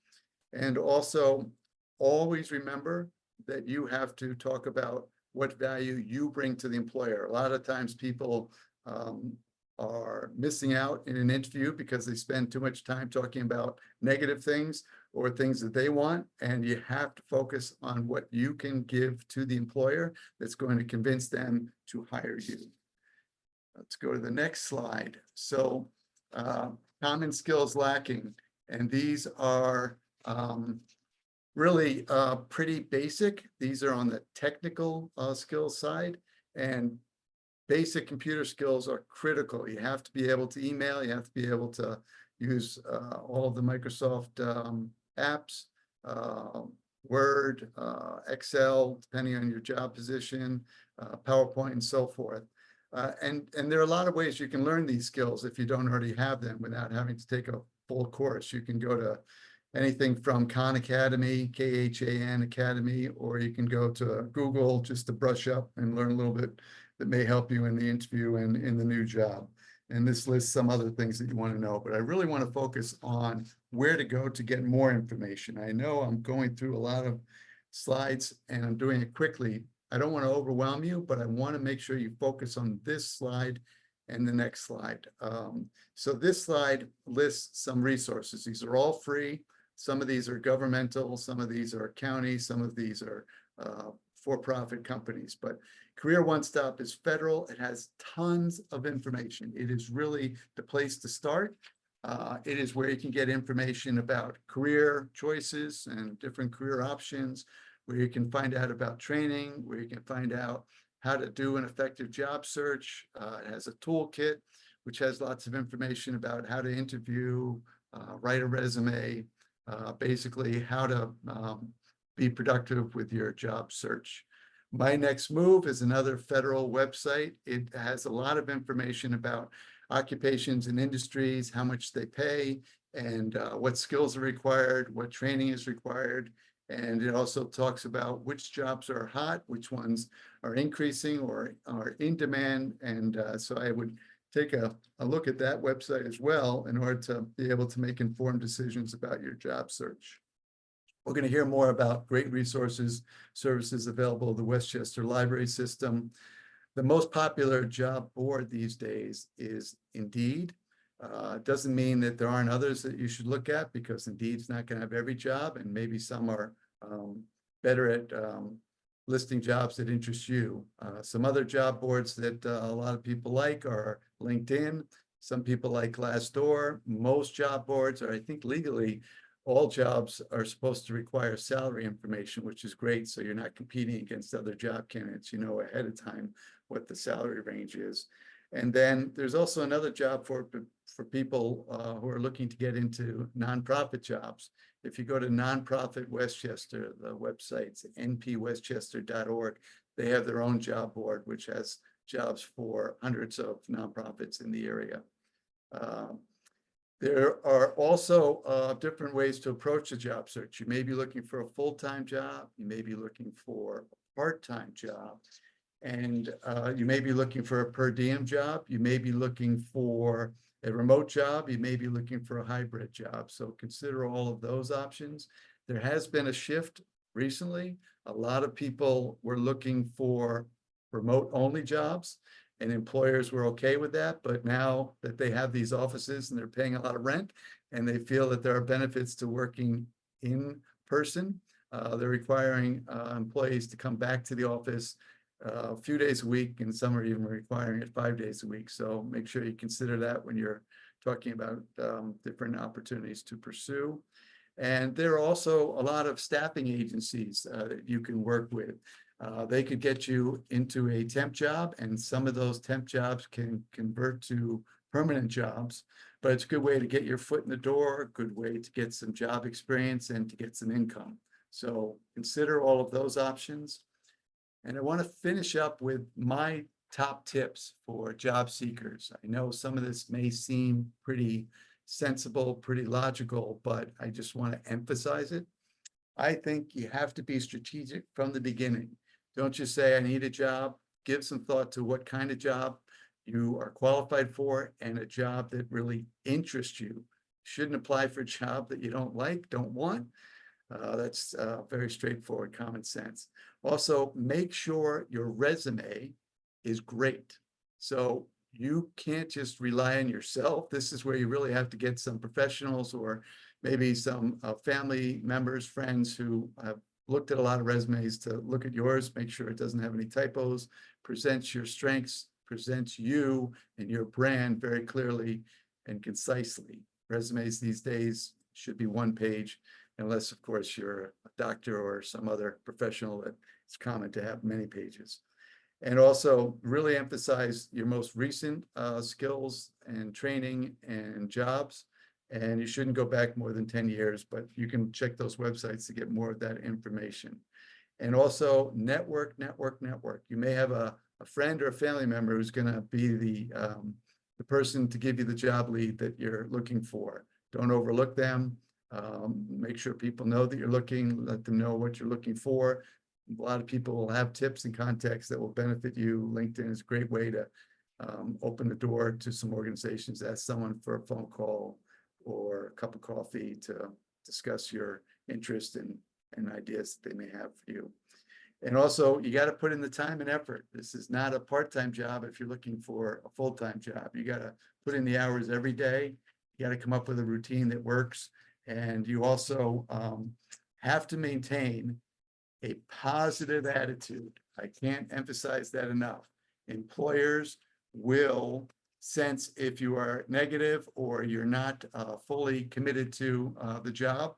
And also always remember that you have to talk about what value you bring to the employer. A lot of times people are missing out in an interview because they spend too much time talking about negative things or things that they want. And you have to focus on what you can give to the employer that's going to convince them to hire you. Let's go to the next slide. So common skills lacking. And these are really pretty basic. These are on the technical skills side, and basic computer skills are critical. You have to be able to email, you have to be able to use all of the Microsoft apps, Word, Excel, depending on your job position, PowerPoint, and so forth. And there are a lot of ways you can learn these skills if you don't already have them without having to take a full course. You can go to anything from Khan Academy, KHAN Academy, or you can go to Google just to brush up and learn a little bit that may help you in the interview and in the new job. And this lists some other things that you want to know, but I really want to focus on where to go to get more information. I know I'm going through a lot of slides and I'm doing it quickly. I don't want to overwhelm you, but I want to make sure you focus on this slide and the next slide. So this slide lists some resources. These are all free. Some of these are governmental, some of these are county, some of these are for-profit companies, but Career One Stop is federal. It has tons of information. It is really the place to start. It is where you can get information about career choices and different career options, where you can find out about training, where you can find out how to do an effective job search. It has a toolkit, which has lots of information about how to interview, write a resume, basically how to be productive with your job search. My Next Move is another federal website. It has a lot of information about occupations and industries, how much they pay, and what skills are required, what training is required. And it also talks about which jobs are hot, which ones are increasing or are in demand. And so I would take a look at that website as well in order to be able to make informed decisions about your job search. We're going to hear more about great resources, services available at the Westchester Library System. The most popular job board these days is Indeed. Doesn't mean that there aren't others that you should look at, because Indeed's not going to have every job, and maybe some are better at listing jobs that interest you. Some other job boards that a lot of people like are LinkedIn. Some people like Glassdoor. Most job boards, or I think legally, all jobs are supposed to require salary information, which is great. So you're not competing against other job candidates. You know ahead of time what the salary range is. And then there's also another job for people who are looking to get into nonprofit jobs. If you go to Nonprofit Westchester, the website's npwestchester.org, they have their own job board, which has jobs for hundreds of nonprofits in the area. There are also different ways to approach a job search. You may be looking for a full-time job. You may be looking for a part-time job. And you may be looking for a per diem job. You may be looking for a remote job. You may be looking for a hybrid job. So consider all of those options. There has been a shift recently. A lot of people were looking for remote-only jobs, and employers were okay with that. But now that they have these offices and they're paying a lot of rent, and they feel that there are benefits to working in person, they're requiring employees to come back to the office a few days a week, and some are even requiring it 5 days a week. So make sure you consider that when you're talking about different opportunities to pursue. And there are also a lot of staffing agencies that you can work with. They could get you into a temp job, and some of those temp jobs can convert to permanent jobs. but it's a good way to get your foot in the door, a good way to get some job experience and to get some income. So consider all of those options. And I want to finish up with my top tips for job seekers. I know some of this may seem pretty sensible, pretty logical, but I just want to emphasize it. I think you have to be strategic from the beginning. Don't just say, I need a job. Give some thought to what kind of job you are qualified for and a job that really interests you. Shouldn't apply for a job that you don't like, don't want. That's very straightforward, common sense. Also, make sure your resume is great. So you can't just rely on yourself. This is where you really have to get some professionals or maybe some family members, friends who have looked at a lot of resumes to look at yours, make sure it doesn't have any typos, presents your strengths, presents you and your brand very clearly and concisely. Resumes these days should be one page, unless, of course, you're a doctor or some other professional that it's common to have many pages. And also really emphasize your most recent skills and training and jobs. And you shouldn't go back more than 10 years, but you can check those websites to get more of that information. And also network. You may have a friend or a family member who's going to be the person to give you the job lead that you're looking for. Don't overlook them. Make sure people know that you're looking, let them know what you're looking for. A lot of people will have tips and contacts that will benefit you. LinkedIn is a great way to open the door to some organizations, ask someone for a phone call or a cup of coffee to discuss your interest and ideas that they may have for you. And also, you got to put in the time and effort. This is not a part-time job if you're looking for a full-time job. You got to put in the hours every day. You got to come up with a routine that works. And you also have to maintain a positive attitude. I can't emphasize that enough. Employers will sense if you are negative or you're not fully committed to the job.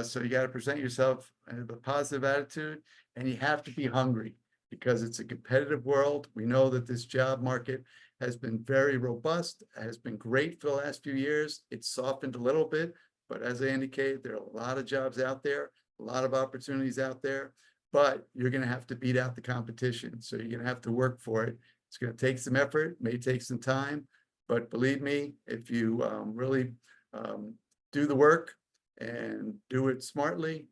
So you got to present yourself with a positive attitude, and you have to be hungry because it's a competitive world. We know that this job market has been very robust, has been great for the last few years. It's softened a little bit, but as I indicated, there are a lot of jobs out there, a lot of opportunities out there, but you're going to have to beat out the competition. So you're going to have to work for it. It's going to take some effort, may take some time, but believe me, if you really do the work and do it smartly,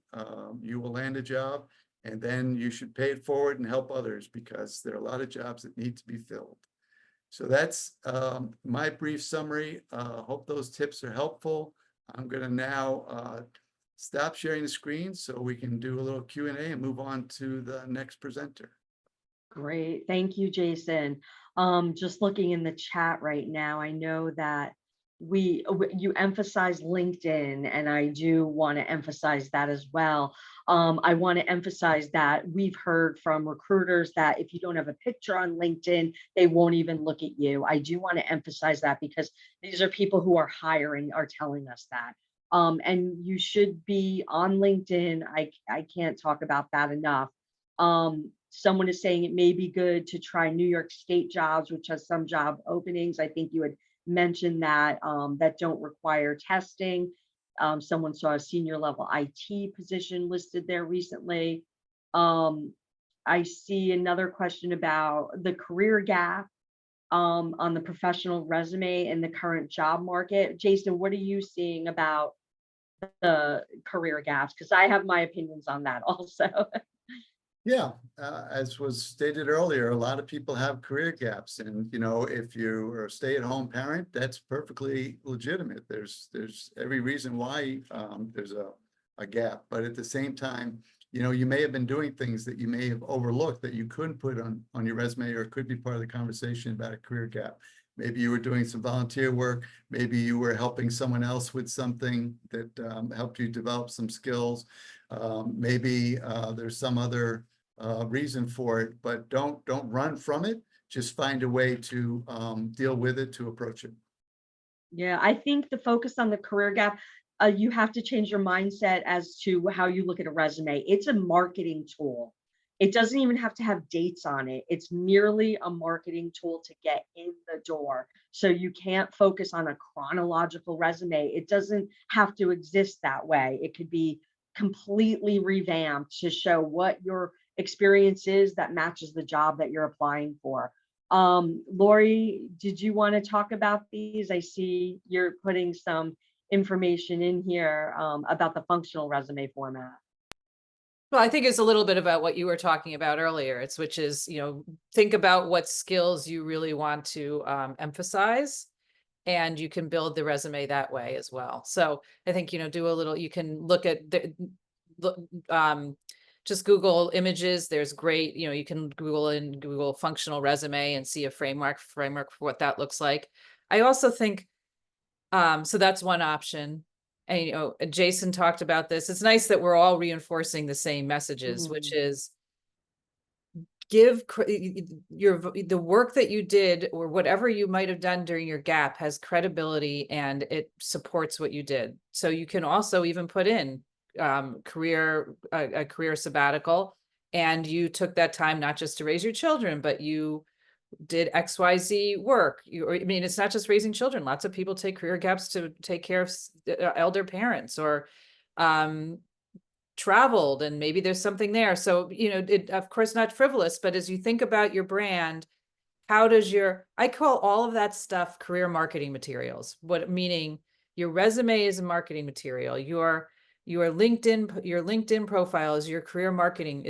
you will land a job, and then you should pay it forward and help others because there are a lot of jobs that need to be filled. So that's my brief summary. Hope those tips are helpful. I'm going to now stop sharing the screen so we can do a little Q&A and move on to the next presenter. Great. Thank you, Jason. Just looking in the chat right now, I know that you emphasize LinkedIn, and I do want to emphasize that as well. I want to emphasize that we've heard from recruiters that if you don't have a picture on LinkedIn, they won't even look at you. I do want to emphasize that because these are people who are hiring are telling us that. And you should be on LinkedIn. I can't talk about that enough. Someone is saying it may be good to try New York State jobs, which has some job openings. I think you had mentioned that that don't require testing. Someone saw a senior level IT position listed there recently. I see another question about the career gap on the professional resume in the current job market. Jason, what are you seeing about the career gaps? Because I have my opinions on that also. Yeah, as was stated earlier, a lot of people have career gaps, and if you're a stay-at-home parent, that's perfectly legitimate. There's every reason why there's a gap, but at the same time, you may have been doing things that you may have overlooked that you couldn't put on your resume, or it could be part of the conversation about a career gap. Maybe you were doing some volunteer work. Maybe you were helping someone else with something that helped you develop some skills. Maybe there's some other reason for it, but don't run from it. Just find a way to deal with it, to approach it. Yeah, I think the focus on the career gap, you have to change your mindset as to how you look at a resume. It's a marketing tool. It doesn't even have to have dates on it. It's merely a marketing tool to get in the door. So you can't focus on a chronological resume. It doesn't have to exist that way. It could be completely revamped to show what your experience is that matches the job that you're applying for. Lori, did you want to talk about these? I see you're putting some information in here about the functional resume format. Well, I think it's a little bit about what you were talking about earlier. It's which is, think about what skills you really want to emphasize, and you can build the resume that way as well. So I think, do a little, you can look at just Google images. There's great, you can Google functional resume and see a framework for what that looks like. I also think, so that's one option. And, Jason talked about this. It's nice that we're all reinforcing the same messages, which is give the work that you did or whatever you might have done during your gap has credibility and it supports what you did. So you can also even put in a career sabbatical, and you took that time not just to raise your children, but you did XYZ work. It's not just raising children. Lots of people take career gaps to take care of elder parents, or traveled, and maybe there's something there. So, it, of course, not frivolous, but as you think about your brand, how does I call all of that stuff career marketing materials. Meaning your resume is a marketing material. Your LinkedIn profile is your career marketing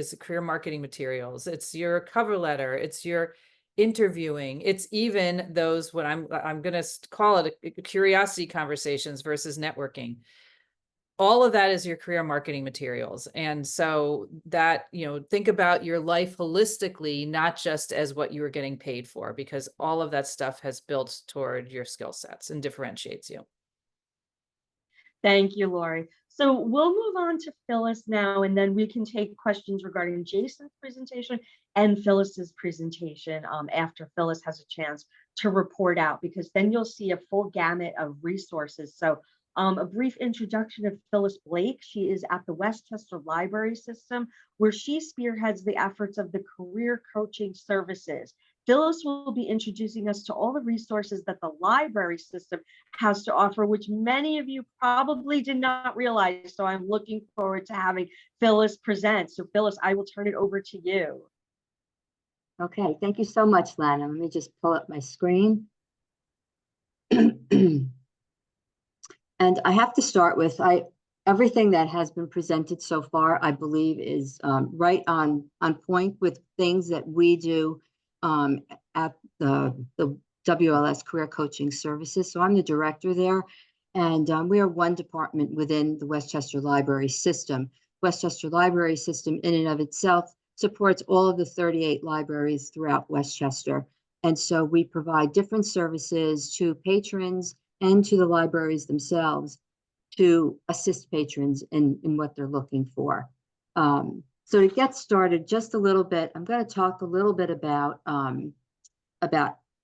materials. It's your cover letter. It's your interviewing. It's even those, what I'm going to call it a curiosity conversations versus networking. All of that is your career marketing materials. And so that, think about your life holistically, not just as what you were getting paid for, because all of that stuff has built toward your skill sets and differentiates you. Thank you, Lori. So we'll move on to Phyllis now, and then we can take questions regarding Jason's presentation and Phyllis's presentation after Phyllis has a chance to report out, because then you'll see a full gamut of resources. So a brief introduction of Phyllis Blake. She is at the Westchester Library System, where she spearheads the efforts of the career coaching services. Phyllis will be introducing us to all the resources that the library system has to offer, which many of you probably did not realize. So I'm looking forward to having Phyllis present. So Phyllis, I will turn it over to you. Okay, thank you so much, Lana. Let me just pull up my screen. And I have to start with, everything that has been presented so far, I believe is right on point with things that we do at the WLS Career Coaching Services. So I'm the director there, and we are one department within the Westchester Library System. Westchester Library System in and of itself supports all of the 38 libraries throughout Westchester. And so we provide different services to patrons and to the libraries themselves to assist patrons in what they're looking for. So to get started just a little bit, I'm going to talk a little bit about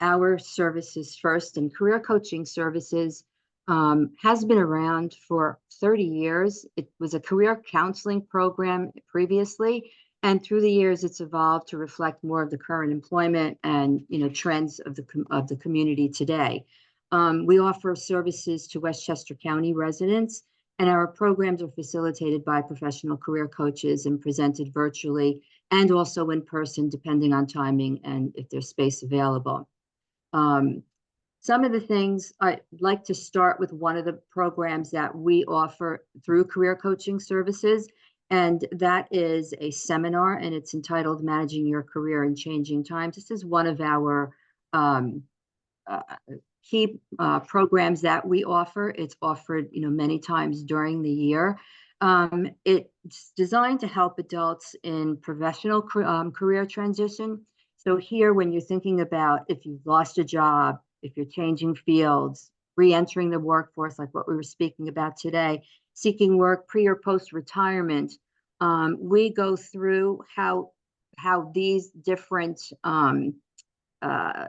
our services first. And Career Coaching Services has been around for 30 years. It was a career counseling program previously, and through the years, it's evolved to reflect more of the current employment and trends of the community today. We offer services to Westchester County residents, and our programs are facilitated by professional career coaches and presented virtually and also in person, depending on timing and if there's space available. Some of the things, I'd like to start with one of the programs that we offer through Career Coaching Services, and that is a seminar, and it's entitled Managing Your Career in Changing Times. This is one of our key programs that we offer. It's offered, many times during the year. It's designed to help adults in professional career transition. So here, when you're thinking about if you've lost a job, if you're changing fields, re-entering the workforce, like what we were speaking about today, seeking work pre or post retirement, we go through how these different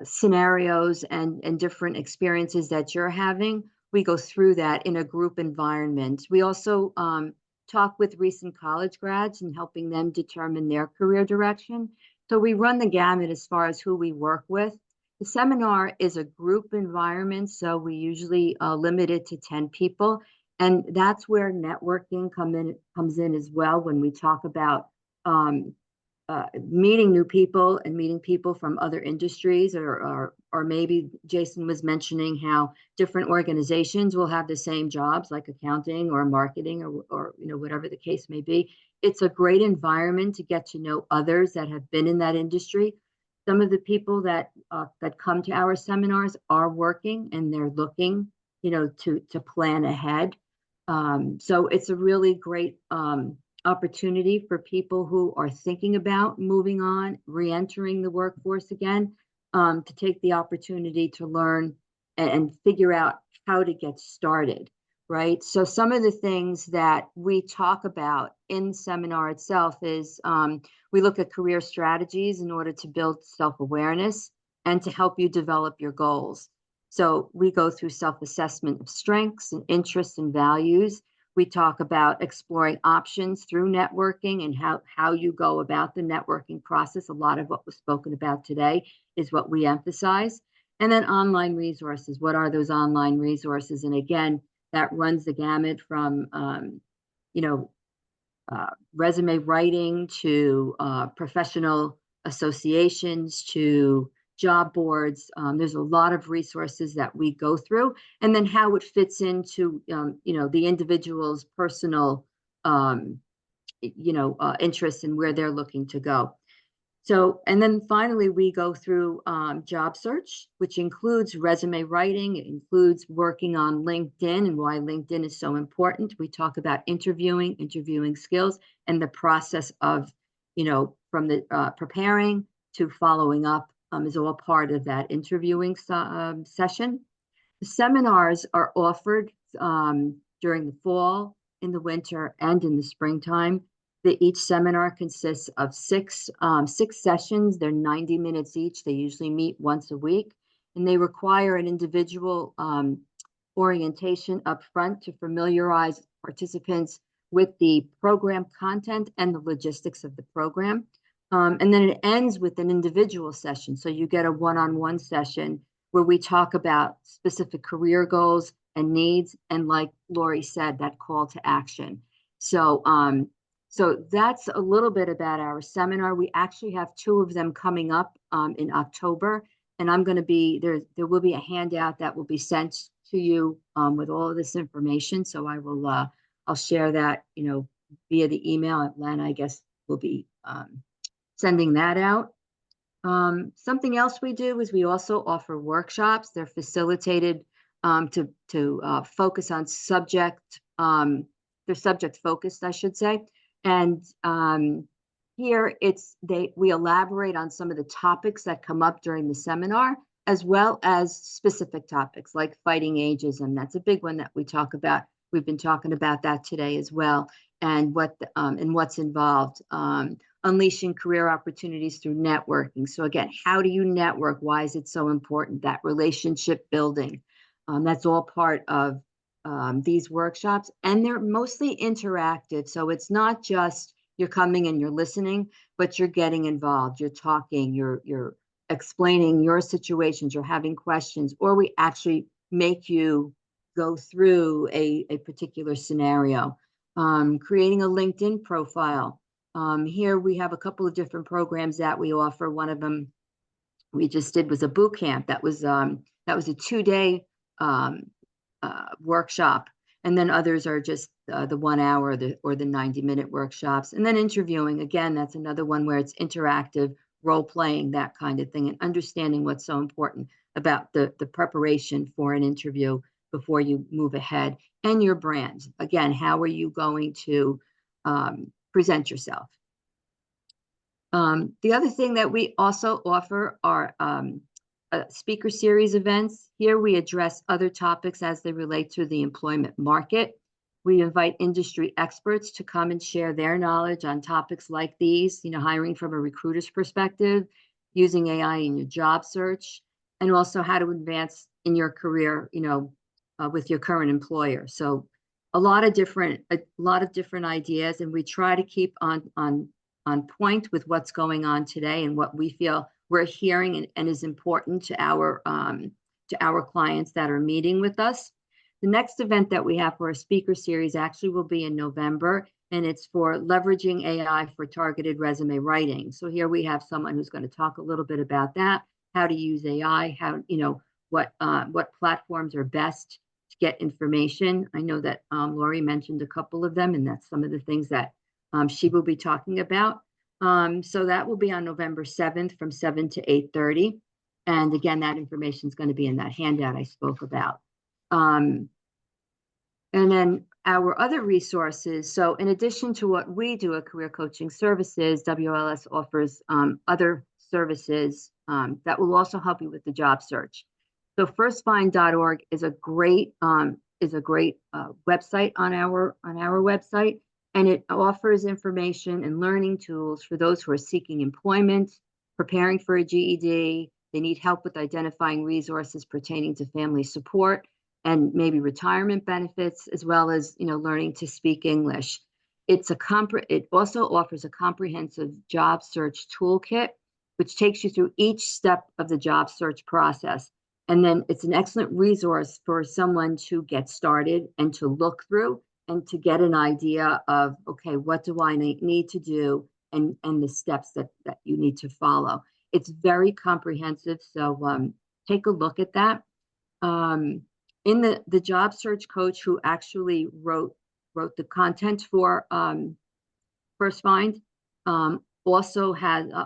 scenarios and different experiences that you're having, we go through that in a group environment. We also talk with recent college grads and helping them determine their career direction. So we run the gamut as far as who we work with. The seminar is a group environment, so we usually limit it to 10 people. And that's where networking comes in as well when we talk about meeting new people and meeting people from other industries, or maybe Jason was mentioning how different organizations will have the same jobs like accounting or marketing or whatever the case may be. It's a great environment to get to know others that have been in that industry. Some of the people that come to our seminars are working and they're looking, to plan ahead. So it's a really great opportunity for people who are thinking about moving on, re-entering the workforce again, to take the opportunity to learn and figure out how to get started, right? So some of the things that we talk about in the seminar itself is we look at career strategies in order to build self-awareness and to help you develop your goals. So we go through self-assessment of strengths and interests and values. We talk about exploring options through networking and how you go about the networking process. A lot of what was spoken about today is what we emphasize. And then online resources. What are those online resources? And again, that runs the gamut from, resume writing to professional associations to job boards. There's a lot of resources that we go through, and then how it fits into, the individual's personal, interests and where they're looking to go. So, and then finally, we go through job search, which includes resume writing. It includes working on LinkedIn and why LinkedIn is so important. We talk about interviewing skills, and the process of, from the preparing to following up is all part of that interviewing session. The seminars are offered during the fall, in the winter, and in the springtime. Each seminar consists of six sessions. They're 90 minutes each. They usually meet once a week, and they require an individual orientation up front to familiarize participants with the program content and the logistics of the program. And then it ends with an individual session. So you get a one-on-one session where we talk about specific career goals and needs, and like Lori said, that call to action. So that's a little bit about our seminar. We actually have 2 of them coming up in October, and I'm going to be there. There will be a handout that will be sent to you with all of this information. So I will I'll share that via the email. Atlanta, I guess, will be sending that out. Something else we do is we also offer workshops. They're facilitated to focus on subject. They're subject focused, I should say. And here we elaborate on some of the topics that come up during the seminar, as well as specific topics like fighting ageism. That's a big one that we talk about. We've been talking about that today as well, and what's involved. Unleashing career opportunities through networking. So again, how do you network? Why is it so important? That relationship building. That's all part of these workshops, and they're mostly interactive. So it's not just you're coming and you're listening, but you're getting involved. You're talking, you're explaining your situations, you're having questions, or we actually make you go through a particular scenario. Creating a LinkedIn profile. Here we have a couple of different programs that we offer. One of them we just did was a boot camp. That was a 2-day workshop, and then others are just the 1 hour or the 90-minute workshops. And then interviewing, again, that's another one where it's interactive, role playing, that kind of thing, and understanding what's so important about the preparation for an interview before you move ahead, and your brand. Again, how are you going to present yourself? The other thing that we also offer are speaker series events. Here we address other topics as they relate to the employment market. We invite industry experts to come and share their knowledge on topics like these, hiring from a recruiter's perspective, using AI in your job search, and also how to advance in your career, with your current employer. So a lot of different ideas, and we try to keep on point with what's going on today and what we feel we're hearing and is important to our clients that are meeting with us. The next event that we have for a speaker series actually will be in November, and it's for leveraging AI for targeted resume writing. So here we have someone who's going to talk a little bit about that, how to use AI, how, what platforms are best to get information. I know that Lori mentioned a couple of them, and that's some of the things that she will be talking about. So that will be on November 7th from 7 to 8:30. And again, that information is going to be in that handout I spoke about. And then our other resources. So in addition to what we do at Career Coaching Services, WLS offers other services that will also help you with the job search. So firstfind.org is a great website on our website, and it offers information and learning tools for those who are seeking employment, preparing for a GED. They need help with identifying resources pertaining to family support and maybe retirement benefits, as well as learning to speak English. It also offers a comprehensive job search toolkit, which takes you through each step of the job search process. And then it's an excellent resource for someone to get started and to look through and to get an idea of, okay, what do I need to do, and the steps that you need to follow. It's very comprehensive, so take a look at that. In the job search coach who actually wrote the content for First Find also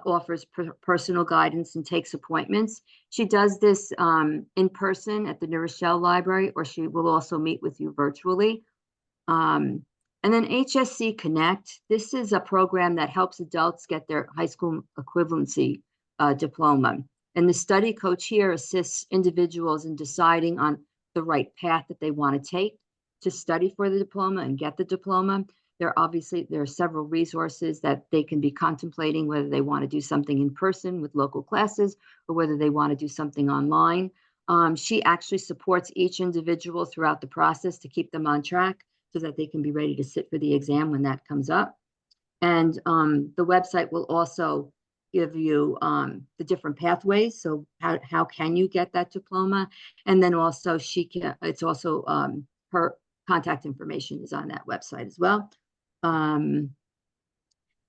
offers personal guidance and takes appointments. She does this in person at the New Rochelle Library, or she will also meet with you virtually. And then HSC Connect. This is a program that helps adults get their high school equivalency diploma. And the study coach here assists individuals in deciding on the right path that they want to take to study for the diploma and get the diploma. There are several resources that they can be contemplating, whether they want to do something in person with local classes or whether they want to do something online. She actually supports each individual throughout the process to keep them on track so that they can be ready to sit for the exam when that comes up. And the website will also give you the different pathways. So how can you get that diploma? And then also her contact information is on that website as well. And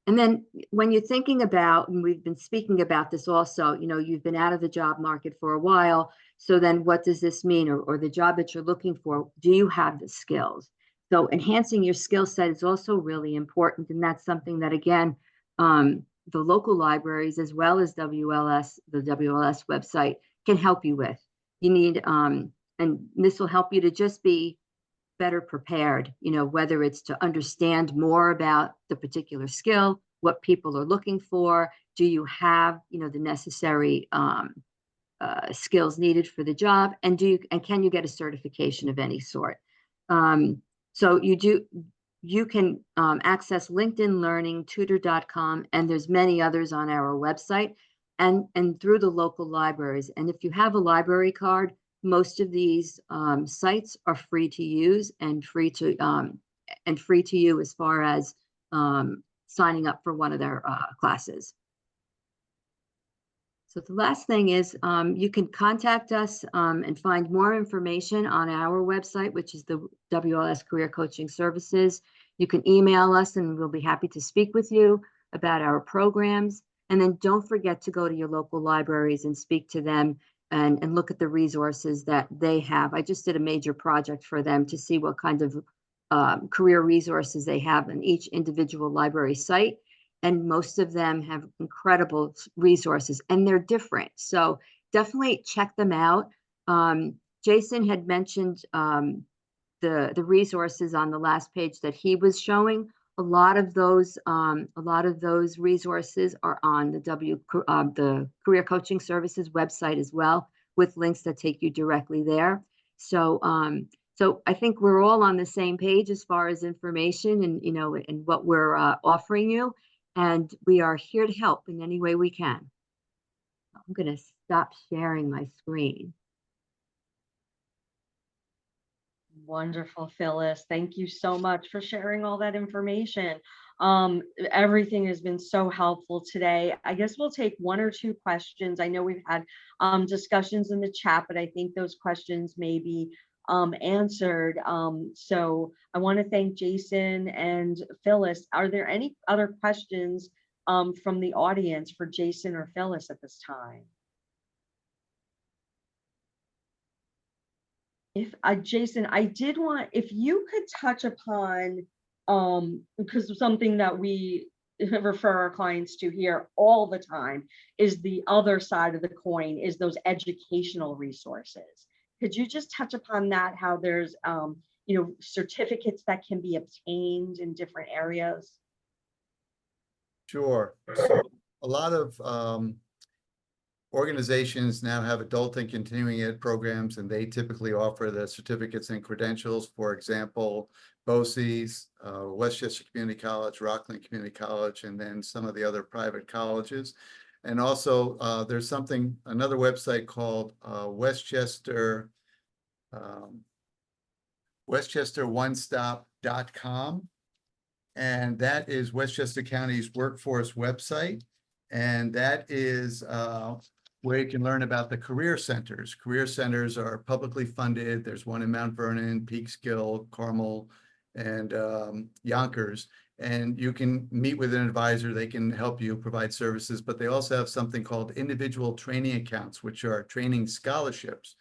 then when you're thinking about, and we've been speaking about this also, you've been out of the job market for a while. So then what does this mean? Or the job that you're looking for, do you have the skills? So enhancing your skill set is also really important. And that's something that, again, the local libraries, as well as the WLS website, can help you with. You need, and this will help you to just be better prepared, whether it's to understand more about the particular skill, what people are looking for, do you have, the necessary skills needed for the job, and can you get a certification of any sort? So you can access LinkedIn Learning, tutor.com, and there's many others on our website and through the local libraries. And if you have a library card, most of these sites are free to use and free to you as far as signing up for one of their classes. So the last thing is you can contact us and find more information on our website, which is the WLS Career Coaching Services. You can email us and we'll be happy to speak with you about our programs. And then don't forget to go to your local libraries and speak to them and look at the resources that they have. I just did a major project for them to see what kind of career resources they have in each individual library site. And most of them have incredible resources, and they're different. So definitely check them out. Jason had mentioned the resources on the last page that he was showing. A lot of those resources are on the Career Coaching Services website as well, with links that take you directly there. So I think we're all on the same page as far as information and and what we're offering you. And we are here to help in any way we can. I'm going to stop sharing my screen. Wonderful, Phyllis. Thank you so much for sharing all that information. Everything has been so helpful today. I guess we'll take one or two questions. I know we've had discussions in the chat, but I think those questions may be answered. So I want to thank Jason and Phyllis. Are there any other questions from the audience for Jason or Phyllis at this time? If Jason, I did want, if you could touch upon, because something that we refer our clients to here all the time is the other side of the coin, is those educational resources. Could you just touch upon that, how there's, certificates that can be obtained in different areas? Sure. So a lot of organizations now have adult and continuing ed programs, and they typically offer the certificates and credentials. For example, BOCES, Westchester Community College, Rockland Community College, and then some of the other private colleges. And also there's another website called WestchesterOneStop.com. And that is Westchester County's workforce website. And that is where you can learn about the career centers. Career centers are publicly funded. There's one in Mount Vernon, Peekskill, Carmel, and Yonkers. And you can meet with an advisor. They can help you provide services, but they also have something called individual training accounts, which are training scholarships.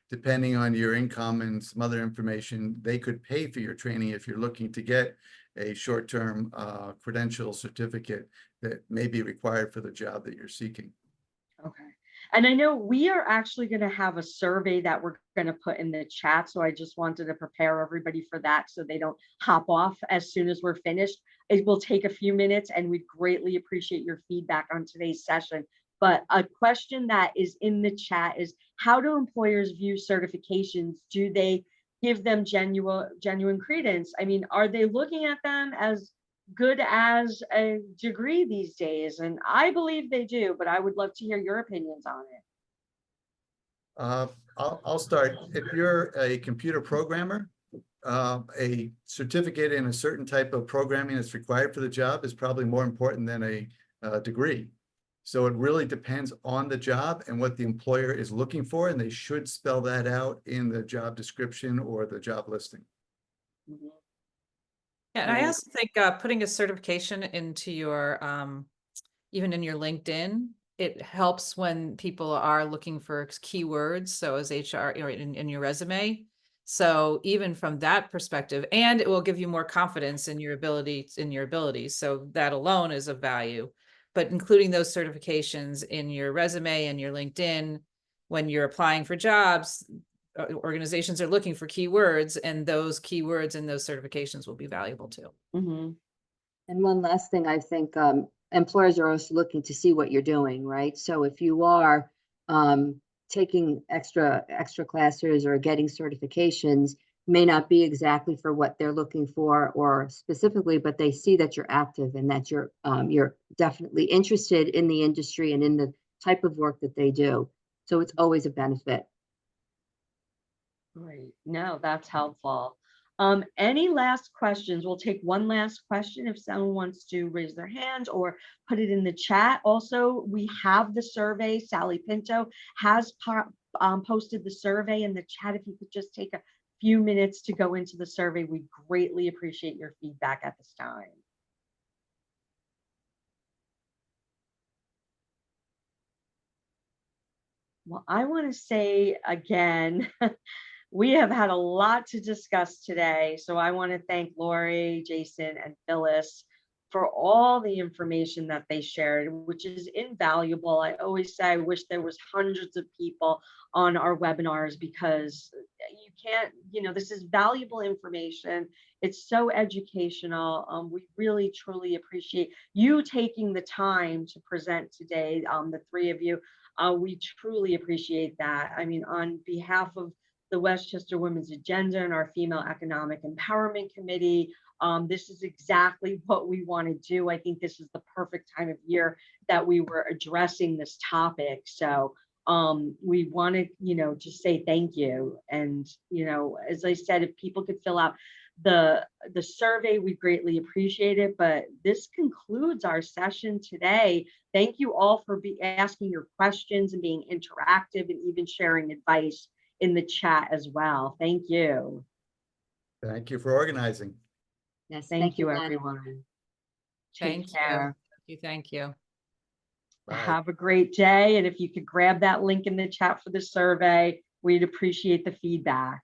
Depending on your income and some other information, they could pay for your training if you're looking to get a short-term credential certificate that may be required for the job that you're seeking. Okay. And I know we are actually going to have a survey that we're going to put in the chat. So I just wanted to prepare everybody for that so they don't hop off as soon as we're finished. It will take a few minutes and we'd greatly appreciate your feedback on today's session. But a question that is in the chat is, how do employers view certifications? Do they give them genuine credence? I mean, are they looking at them as good as a degree these days? And I believe they do, but I would love to hear your opinions on it. I'll start. If you're a computer programmer, a certificate in a certain type of programming that's required for the job is probably more important than a degree. So it really depends on the job and what the employer is looking for, and they should spell that out in the job description or the job listing. Mhm. Yeah, and I also think putting a certification into your, even in your LinkedIn, it helps when people are looking for keywords. So as HR, in your resume. So even from that perspective, and it will give you more confidence in your abilities. So that alone is of value. But including those certifications in your resume and your LinkedIn, when you're applying for jobs, organizations are looking for keywords, and those keywords and those certifications will be valuable too. Mhm. And one last thing, I think employers are also looking to see what you're doing, right? So if you are taking extra classes or getting certifications, may not be exactly for what they're looking for or specifically, but they see that you're active and that you're definitely interested in the industry and in the type of work that they do. So it's always a benefit. Great. No, that's helpful. Any last questions? We'll take one last question if someone wants to raise their hand or put it in the chat. Also, we have the survey. Sally Pinto has posted the survey in the chat. If you could just take a few minutes to go into the survey, we greatly appreciate your feedback at this time. Well, I want to say again, we have had a lot to discuss today. So I want to thank Lori, Jason, and Phyllis for all the information that they shared, which is invaluable. I always say I wish there was hundreds of people on our webinars because you can't, this is valuable information. It's so educational. We really, truly appreciate you taking the time to present today, the three of you. We truly appreciate that. I mean, on behalf of the Westchester Women's Agenda and our Female Economic Empowerment Committee, this is exactly what we want to do. I think this is the perfect time of year that we were addressing this topic. So we want to, just say thank you. And, as I said, if people could fill out the survey, we greatly appreciate it. But this concludes our session today. Thank you all for asking your questions and being interactive and even sharing advice in the chat as well. Thank you. Thank you for organizing. Yes, Thank you, Len. everyone. Thank Take care. you. Thank you. Bye. Have a great day. And if you could grab that link in the chat for the survey, we'd appreciate the feedback.